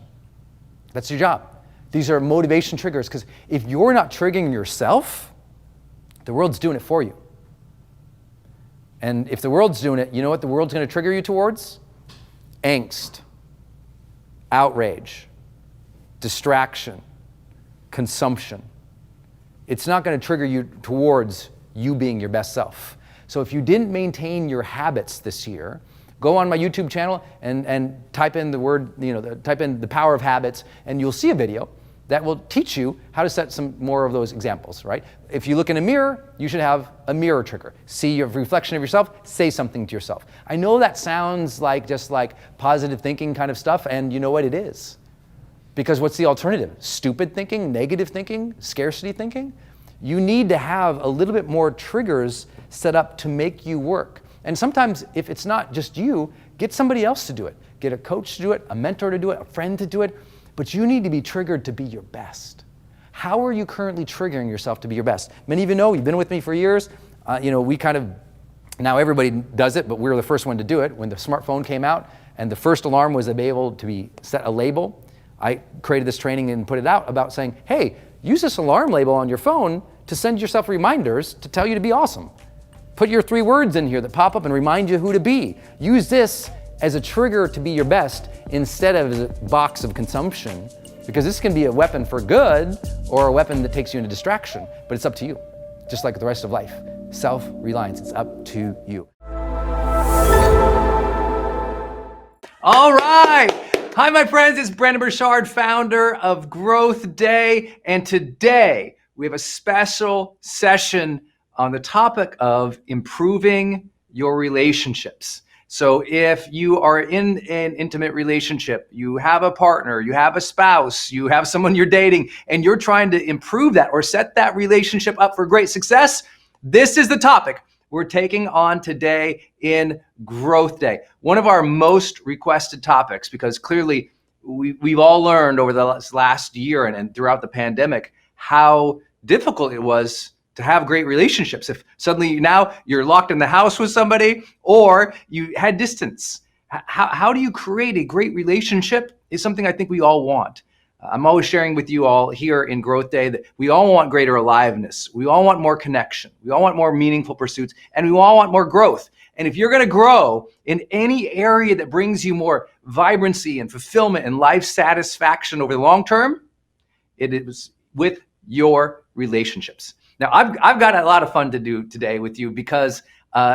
That's your job. These are motivation triggers, because if you're not triggering yourself, the world's doing it for you. And if the world's doing it, you know what the world's going to trigger you towards? Angst, outrage, distraction, consumption. It's not going to trigger you towards you being your best self. So if you didn't maintain your habits this year, go on my YouTube channel and type in the word, type in the power of habits, and you'll see a video that will teach you how to set some more of those examples, right? If you look in a mirror, you should have a mirror trigger. See your reflection of yourself, say something to yourself. I know that sounds like just like positive thinking kind of stuff, and you know what it is. Because what's the alternative? Stupid thinking, negative thinking, scarcity thinking? You need to have a little bit more triggers set up to make you work. And sometimes if it's not just you, get somebody else to do it. Get a coach to do it, a mentor to do it, a friend to do it. But you need to be triggered to be your best. How are you currently triggering yourself to be your best? Many of you know, you've been with me for years. We kind of, now everybody does it, but we were the first one to do it. When the smartphone came out and the first alarm was able to be set a label, I created this training and put it out about saying, hey, use this alarm label on your phone to send yourself reminders to tell you to be awesome. Put your 3 words in here that pop up and remind you who to be. Use this as a trigger to be your best instead of as a box of consumption, because this can be a weapon for good or a weapon that takes you into distraction, but it's up to you. Just like the rest of life. Self-reliance, it's up to you. All right. Hi, my friends. It's Brendon Burchard, founder of GrowthDay. And today we have a special session on the topic of improving your relationships. So if you are in an intimate relationship, you have a partner, you have a spouse, you have someone you're dating, and you're trying to improve that or set that relationship up for great success, this is the topic we're taking on today in GrowthDay. One of our most requested topics, because clearly we've all learned over the last year and throughout the pandemic how difficult it was to have great relationships. If suddenly now you're locked in the house with somebody or you had distance, how do you create a great relationship is something I think we all want. I'm always sharing with you all here in GrowthDay that we all want greater aliveness. We all want more connection. We all want more meaningful pursuits, and we all want more growth. And if you're going to grow in any area that brings you more vibrancy and fulfillment and life satisfaction over the long term, it is with your relationships. Now, I've got a lot of fun to do today with you because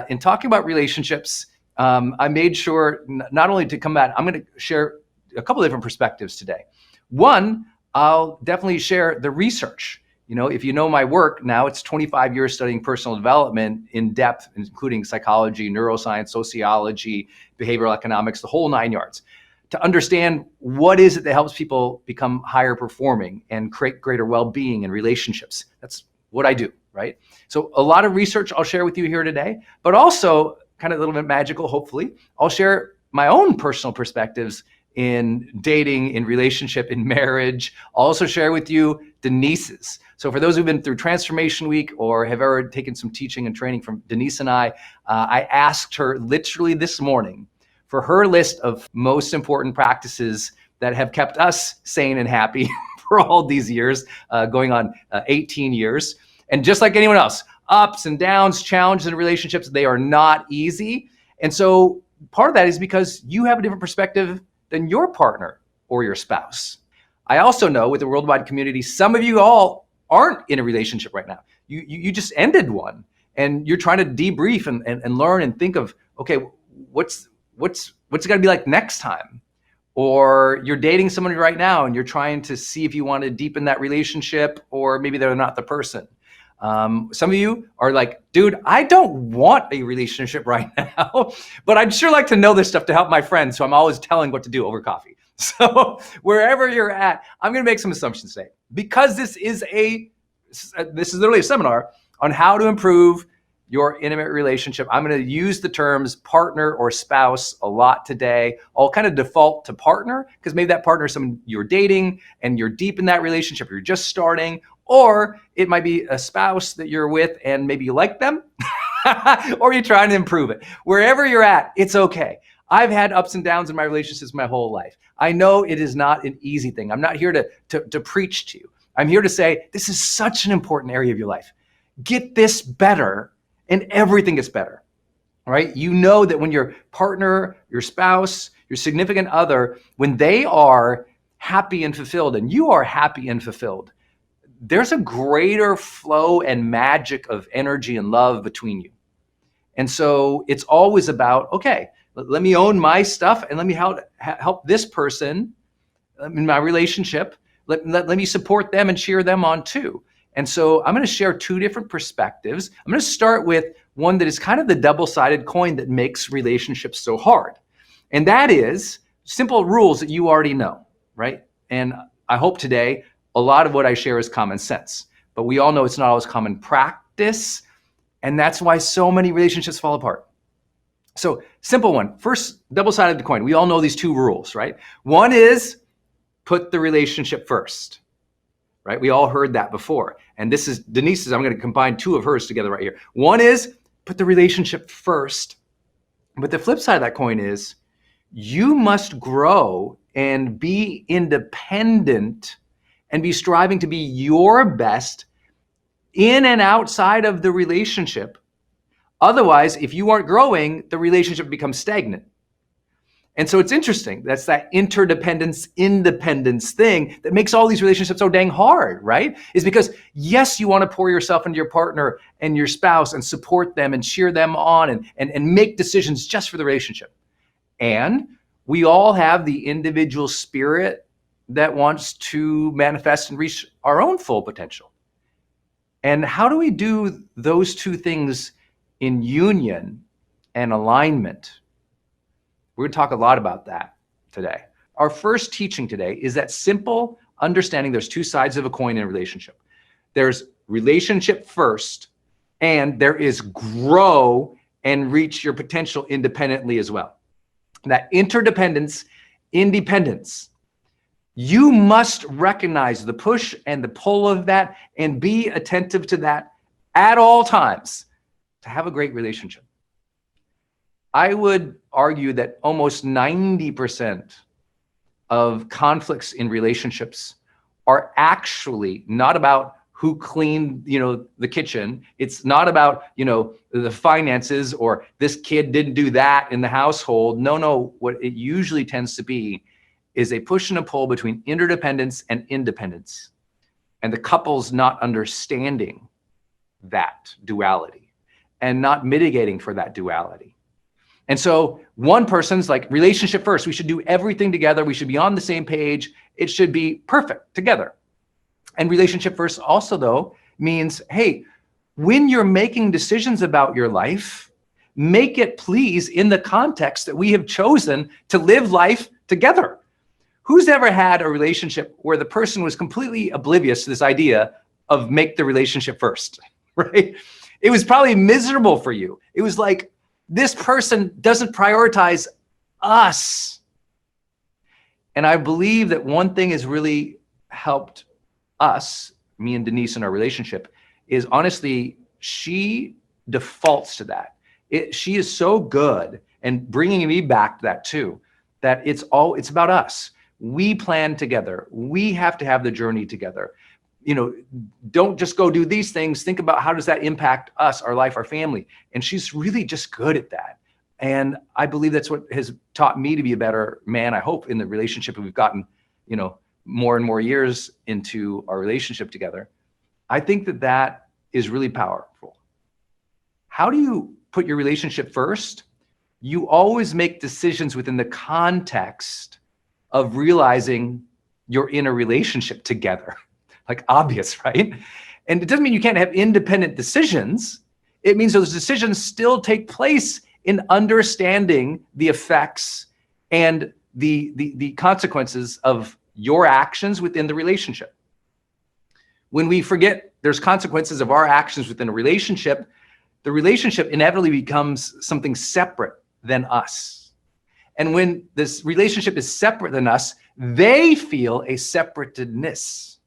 in talking about relationships, I made sure not only to come back, I'm going to share a couple of different perspectives today. One, I'll definitely share the research. If you know my work now, it's 25 years studying personal development in depth, including psychology, neuroscience, sociology, behavioral economics, the whole 9 yards, to understand what is it that helps people become higher performing and create greater well-being in relationships. That's what I do, right? So a lot of research I'll share with you here today, but also kind of a little bit magical, hopefully. I'll share my own personal perspectives in dating, in relationship, in marriage. I'll also share with you Denise's. So for those who've been through Transformation Week or have ever taken some teaching and training from Denise and I asked her literally this morning for her list of most important practices that have kept us sane and happy for all these years, going on 18 years. And just like anyone else, ups and downs, challenges in relationships, they are not easy. And so part of that is because you have a different perspective than your partner or your spouse. I also know with the worldwide community, some of you all aren't in a relationship right now. You just ended one and you're trying to debrief and learn and think of, okay, what's it gonna be like next time? Or you're dating someone right now and you're trying to see if you want to deepen that relationship, or maybe they're not the person. Some of you are like, dude, I don't want a relationship right now, but I'd sure like to know this stuff to help my friends. So I'm always telling what to do over coffee. So wherever you're at, I'm going to make some assumptions today because this is literally a seminar on how to improve your intimate relationship. I'm going to use the terms partner or spouse a lot today. I'll kind of default to partner because maybe that partner is someone you're dating and you're deep in that relationship, you're just starting, or it might be a spouse that you're with and maybe you like them or you're trying to improve it. Wherever you're at, it's okay. I've had ups and downs in my relationships my whole life. I know it is not an easy thing. I'm not here to preach to you. I'm here to say this is such an important area of your life. Get this better and everything gets better, right? You know that when your partner, your spouse, your significant other, when they are happy and fulfilled and you are happy and fulfilled, there's a greater flow and magic of energy and love between you. And so it's always about, okay, let me own my stuff and let me help this person in my relationship. Let me support them and cheer them on too. And so I'm going to share two different perspectives. I'm going to start with one that is kind of the double-sided coin that makes relationships so hard. And that is simple rules that you already know, right? And I hope today a lot of what I share is common sense. but we all know it's not always common practice. And that's why so many relationships fall apart. So simple one, first double-sided coin. We all know these two rules, right? One is put the relationship first, right? We all heard that before. And this is Denise's, I'm going to combine two of hers together right here. One is put the relationship first. But the flip side of that coin is you must grow and be independent and be striving to be your best in and outside of the relationship. Otherwise, if you aren't growing, the relationship becomes stagnant. And so it's interesting. That's that interdependence, independence thing that makes all these relationships so dang hard, right? Is because, yes, you want to pour yourself into your partner and your spouse and support them and cheer them on and make decisions just for the relationship. And we all have the individual spirit that wants to manifest and reach our own full potential. And how do we do those two things in union and alignment? We're going to talk a lot about that today. Our first teaching today is that simple understanding there's two sides of a coin in a relationship. There's relationship first, and there is grow and reach your potential independently as well. That interdependence, independence. You must recognize the push and the pull of that and be attentive to that at all times to have a great relationship. I would argue that almost 90% of conflicts in relationships are actually not about who cleaned, the kitchen. It's not about, the finances or this kid didn't do that in the household. No, what it usually tends to be is a push and a pull between interdependence and independence, and the couple's not understanding that duality and not mitigating for that duality. And so one person's like, relationship first, we should do everything together. We should be on the same page. It should be perfect together. And relationship first also, though, means, hey, when you're making decisions about your life, make it please in the context that we have chosen to live life together. Who's ever had a relationship where the person was completely oblivious to this idea of make the relationship first, right? It was probably miserable for you. It was like, this person doesn't prioritize us. And I believe that one thing has really helped us, me and Denise in our relationship, is honestly, she defaults to that. She is so good and bringing me back to that too, that it's about us. We plan together. We have to have the journey together. Don't just go do these things. Think about how does that impact us, our life, our family. And she's really just good at that. And I believe that's what has taught me to be a better man, I hope, in the relationship we've gotten, more and more years into our relationship together. I think that is really powerful. How do you put your relationship first? You always make decisions within the context of realizing you're in a relationship together. Like obvious, right? And it doesn't mean you can't have independent decisions. It means those decisions still take place in understanding the effects and the consequences of your actions within the relationship. When we forget there's consequences of our actions within a relationship, the relationship inevitably becomes something separate than us. And when this relationship is separate than us, they feel a separatedness.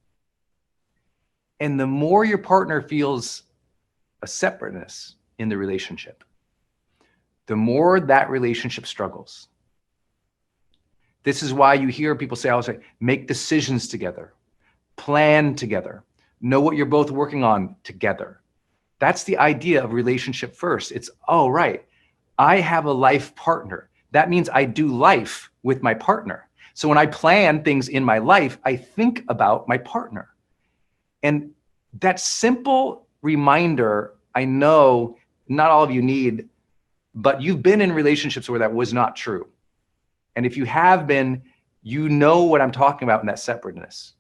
And the more your partner feels a separateness in the relationship, the more that relationship struggles. This is why you hear people say, make decisions together, plan together, know what you're both working on together. That's the idea of relationship first. It's, right, I have a life partner. That means I do life with my partner. So when I plan things in my life, I think about my partner. And that simple reminder, I know not all of you need, but you've been in relationships where that was not true. And if you have been, you know what I'm talking about in that separateness.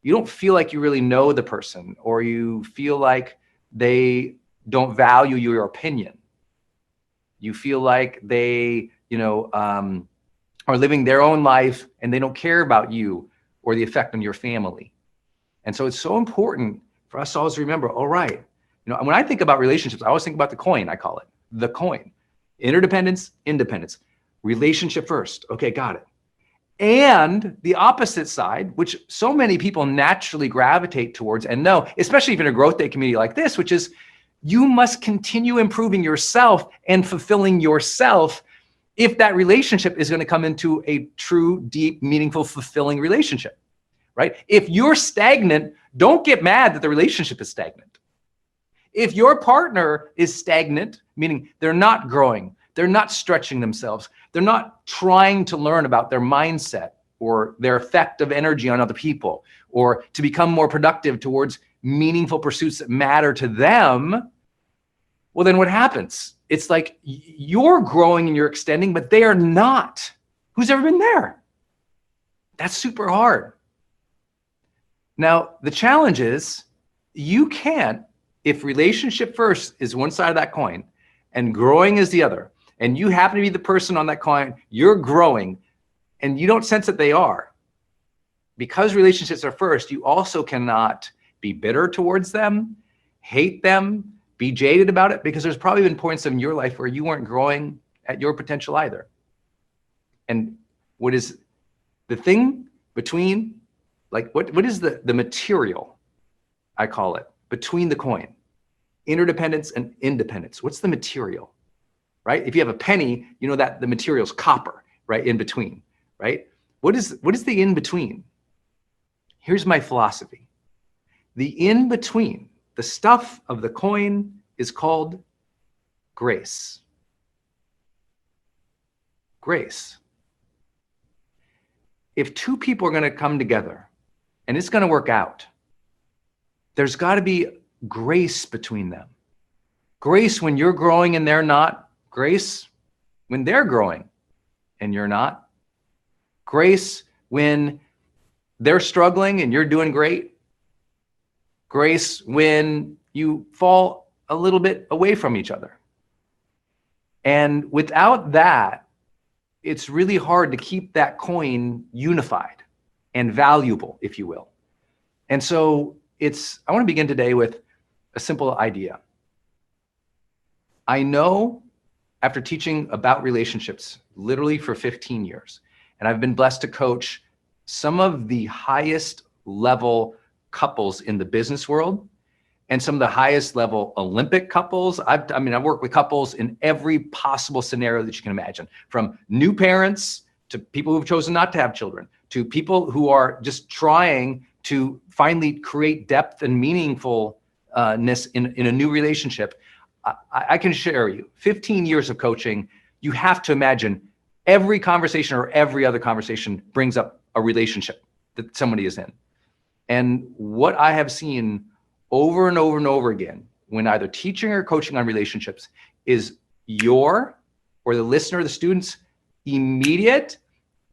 You don't feel like you really know the person, or you feel like they don't value your opinion. You feel like they, are living their own life and they don't care about you or the effect on your family. And so it's so important for us to always remember, all right, when I think about relationships, I always think about the coin, I call it. The coin. Interdependence, independence. Relationship first. Okay, got it. And the opposite side, which so many people naturally gravitate towards and know, especially if in a growth day community like this, which is you must continue improving yourself and fulfilling yourself if that relationship is going to come into a true, deep, meaningful, fulfilling relationship, right? If you're stagnant, don't get mad that the relationship is stagnant. If your partner is stagnant, meaning they're not growing, they're not stretching themselves, they're not trying to learn about their mindset or their effect of energy on other people, or to become more productive towards meaningful pursuits that matter to them, well, then what happens? It's like you're growing and you're extending, but they are not. Who's ever been there? That's super hard. Now, the challenge is you can't, if relationship first is one side of that coin and growing is the other, and you happen to be the person on that coin, you're growing, and you don't sense that they are. Because relationships are first, you also cannot be bitter towards them, hate them, be jaded about it, because there's probably been points in your life where you weren't growing at your potential either. And what is the thing between, like, what is the material, I call it, between the coin? Interdependence and independence. What's the material? Right? If you have a penny, you know that the material is copper, right? In between, right? What is the in between? Here's my philosophy. The in between, the stuff of the coin, is called grace. Grace. If two people are going to come together and it's going to work out, there's got to be grace between them. Grace when you're growing and they're not. Grace when they're growing and you're not. Grace when they're struggling and you're doing great. Grace when you fall a little bit away from each other. And without that, it's really hard to keep that coin unified and valuable, if you will. And so I want to begin today with a simple idea. I know, after teaching about relationships literally for 15 years, and I've been blessed to coach some of the highest level couples in the business world and some of the highest level Olympic couples. I've worked with couples in every possible scenario that you can imagine, from new parents to people who've chosen not to have children, to people who are just trying to finally create depth and meaningfulness in a new relationship. I can share you, 15 years of coaching, you have to imagine every conversation or every other conversation brings up a relationship that somebody is in. And what I have seen over and over and over again, when either teaching or coaching on relationships, is your, or the listener, the student's immediate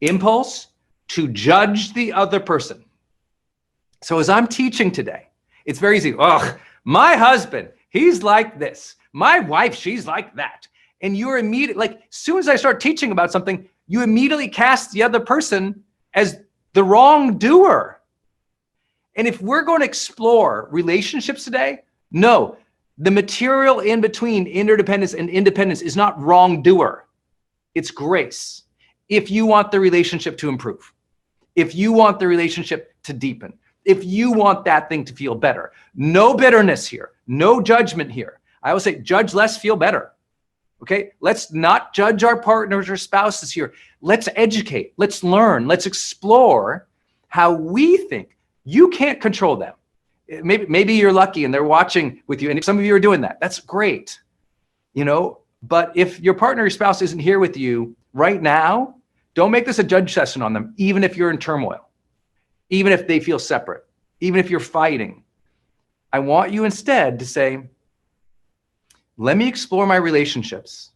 impulse to judge the other person. So as I'm teaching today, it's very easy. Oh, my husband, he's like this. My wife, she's like that. And you're immediately, like, as soon as I start teaching about something, you immediately cast the other person as the wrongdoer. And if we're going to explore relationships today, no, the material in between interdependence and independence is not wrongdoer. It's grace. If you want the relationship to improve, if you want the relationship to deepen, if you want that thing to feel better, no bitterness here, no judgment here. I always say, judge less, feel better. Okay, let's not judge our partners or spouses here. Let's educate, let's learn, let's explore how we think. You can't control them. Maybe you're lucky and they're watching with you, and some of you are doing that. That's great, but if your partner or spouse isn't here with you right now, don't make this a judge session on them, even if you're in turmoil, even if they feel separate, even if you're fighting. I want you instead to say, let me explore my relationships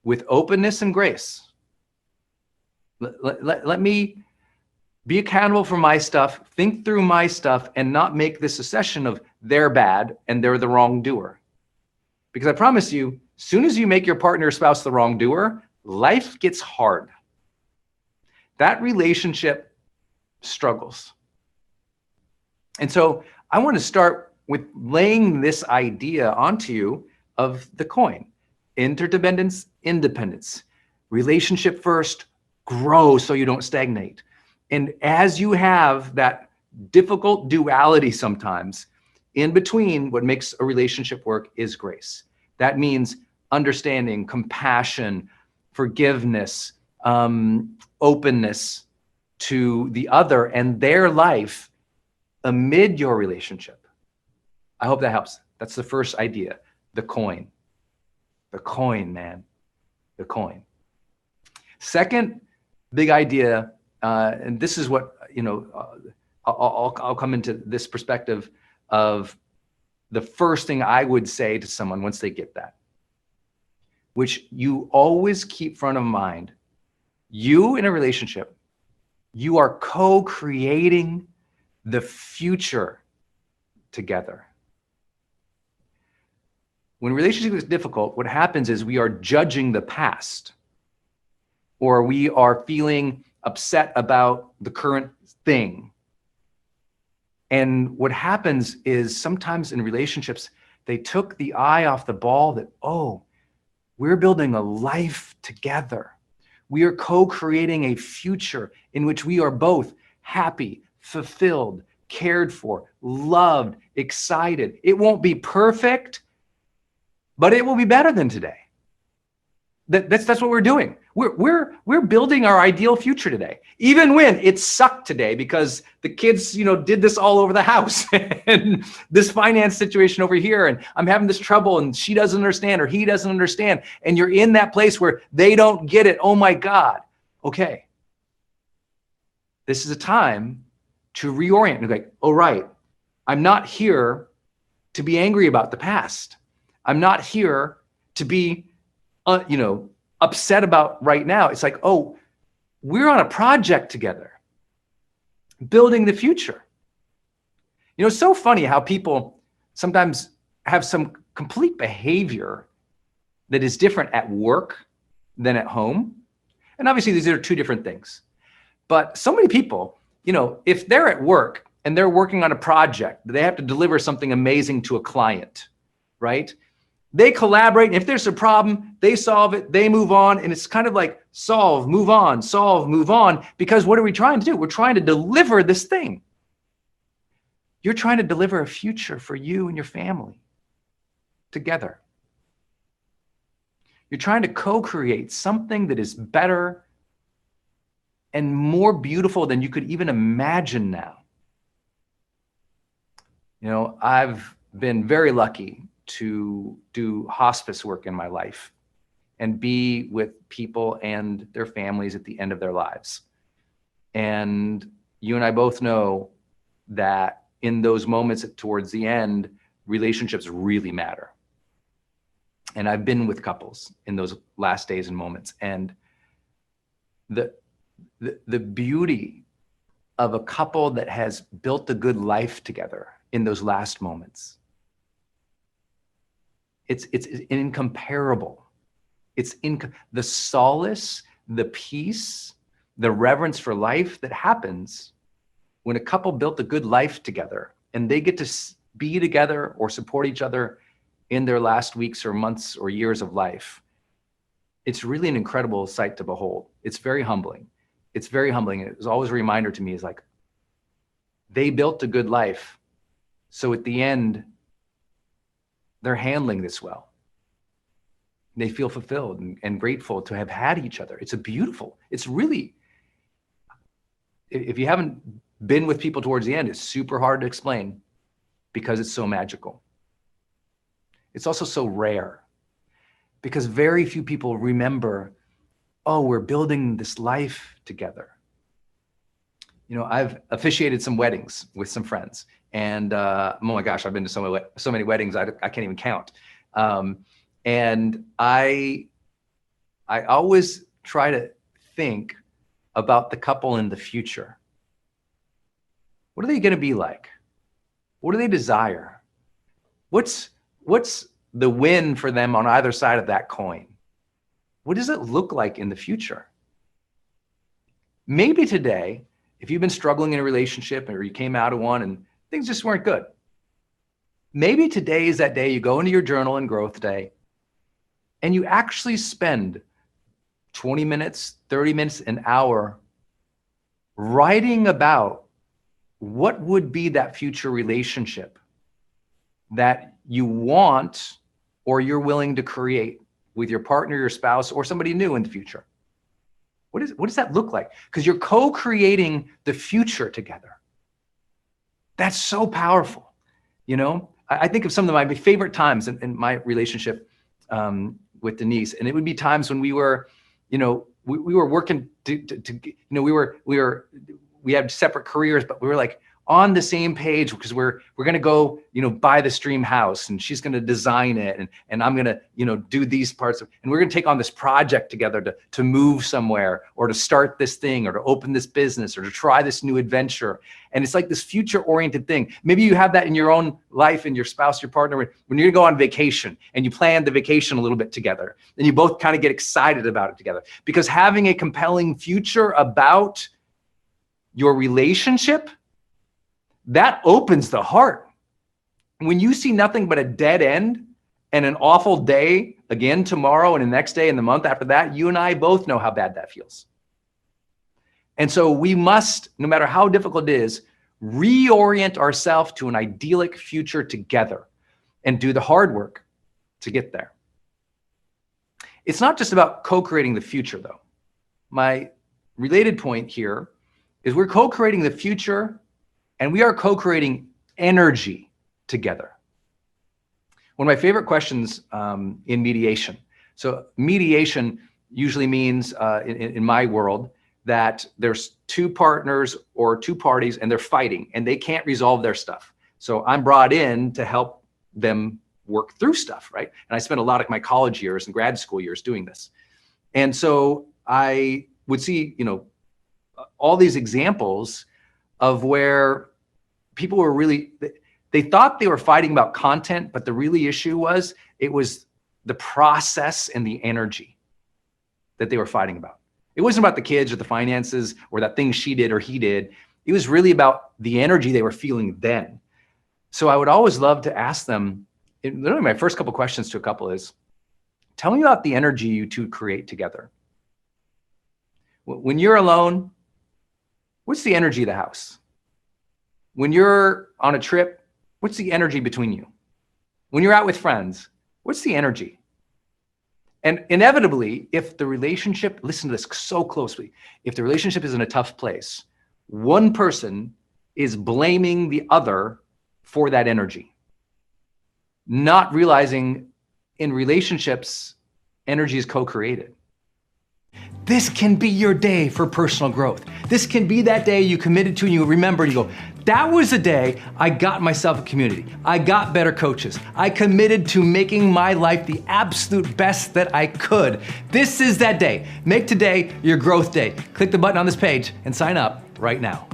with openness and grace. Let me be accountable for my stuff, think through my stuff, and not make this a session of they're bad and they're the wrongdoer. Because I promise you, as soon as you make your partner or spouse the wrongdoer, life gets hard. That relationship struggles. And so I want to start with laying this idea onto you of the coin. Interdependence, independence. Relationship first, grow so you don't stagnate. And as you have that difficult duality sometimes, in between, what makes a relationship work is grace. That means understanding, compassion, forgiveness, openness to the other and their life amid your relationship. I hope that helps. That's the first idea, the coin. The coin, man, the coin. Second big idea, and this is what, I'll come into this perspective of the first thing I would say to someone once they get that, which you always keep front of mind. You in a relationship, you are co-creating the future together. When relationship is difficult, what happens is we are judging the past, or we are feeling upset about the current thing. And what happens is sometimes in relationships, they took the eye off the ball that, oh, we're building a life together. We are co-creating a future in which we are both happy, fulfilled, cared for, loved, excited. It won't be perfect, but it will be better than today. That's what we're doing. We're building our ideal future today, even when it sucked today because the kids, did this all over the house and this finance situation over here, and I'm having this trouble, and she doesn't understand or he doesn't understand, and you're in that place where they don't get it. Oh my God. Okay, this is a time to reorient and be like, oh right, I'm not here to be angry about the past. I'm not here to be upset about right now. It's like, oh, we're on a project together, building the future. It's so funny how people sometimes have some complete behavior that is different at work than at home. And obviously these are two different things. But so many people, if they're at work and they're working on a project, they have to deliver something amazing to a client, right? They collaborate, and if there's a problem, they solve it, they move on, and it's kind of like solve, move on, because what are we trying to do? We're trying to deliver this thing. You're trying to deliver a future for you and your family together. You're trying to co-create something that is better and more beautiful than you could even imagine now. I've been very lucky to do hospice work in my life and be with people and their families at the end of their lives. And you and I both know that in those moments towards the end, relationships really matter. And I've been with couples in those last days and moments. And the beauty of a couple that has built a good life together in those last moments, it's incomparable. It's the solace, the peace, the reverence for life that happens when a couple built a good life together and they get to be together or support each other in their last weeks or months or years of life. It's really an incredible sight to behold. It's very humbling. It's very humbling. It was always a reminder to me, is like, they built a good life. So at the end, they're handling this well. They feel fulfilled and grateful to have had each other. It's really, if you haven't been with people towards the end, it's super hard to explain because it's so magical. It's also so rare because very few people remember, oh, we're building this life together. I've officiated some weddings with some friends, and oh my gosh, I've been to so many weddings, I can't even count. And I always try to think about the couple in the future. What are they going to be like? What do they desire? What's the win for them on either side of that coin? What does it look like in the future? Maybe today, if you've been struggling in a relationship or you came out of one and things just weren't good, maybe today is that day you go into your journal and growth day and you actually spend 20 minutes, 30 minutes, an hour writing about what would be that future relationship that you want or you're willing to create with your partner, your spouse, or somebody new in the future. What does that look like? Because you're co-creating the future together. That's so powerful. You know, I think of some of my favorite times in my relationship with Denise, and it would be times when we were, you know, we were working to you know, we had separate careers, but we were like on the same page because we're going to go, you know, buy this dream house, and she's going to design it, and I'm going to, you know, do these parts of, and we're going to take on this project together to move somewhere, or to start this thing, or to open this business, or to try this new adventure. And it's like this future oriented thing. Maybe you have that in your own life, and your spouse, your partner, when you're going to go on vacation and you plan the vacation a little bit together, and you both kind of get excited about it together, because having a compelling future about your relationship, that opens the heart. When you see nothing but a dead end and an awful day again tomorrow and the next day and the month after that, you and I both know how bad that feels. And so we must, no matter how difficult it is, reorient ourselves to an idyllic future together and do the hard work to get there. It's not just about co-creating the future, though. My related point here is we're co-creating the future, and we are co-creating energy together. One of my favorite questions in mediation. So mediation usually means, in my world, that there's two partners or two parties and they're fighting and they can't resolve their stuff. So I'm brought in to help them work through stuff, right? And I spent a lot of my college years and grad school years doing this. And so I would see, you know, all these examples of where people were really, they thought they were fighting about content, but the really issue was, it was the process and the energy that they were fighting about. It wasn't about the kids or the finances or that thing she did or he did. It was really about the energy they were feeling then. So I would always love to ask them, literally my first couple questions to a couple is, tell me about the energy you two create together. When you're alone, what's the energy of the house? When you're on a trip, what's the energy between you? When you're out with friends, what's the energy? And inevitably, if the relationship, listen to this so closely, if the relationship is in a tough place, one person is blaming the other for that energy, not realizing in relationships, energy is co-created. This can be your day for personal growth. This can be that day you committed to and you remember and you go, that was the day I got myself a community. I got better coaches. I committed to making my life the absolute best that I could. This is that day. Make today your growth day. Click the button on this page and sign up right now.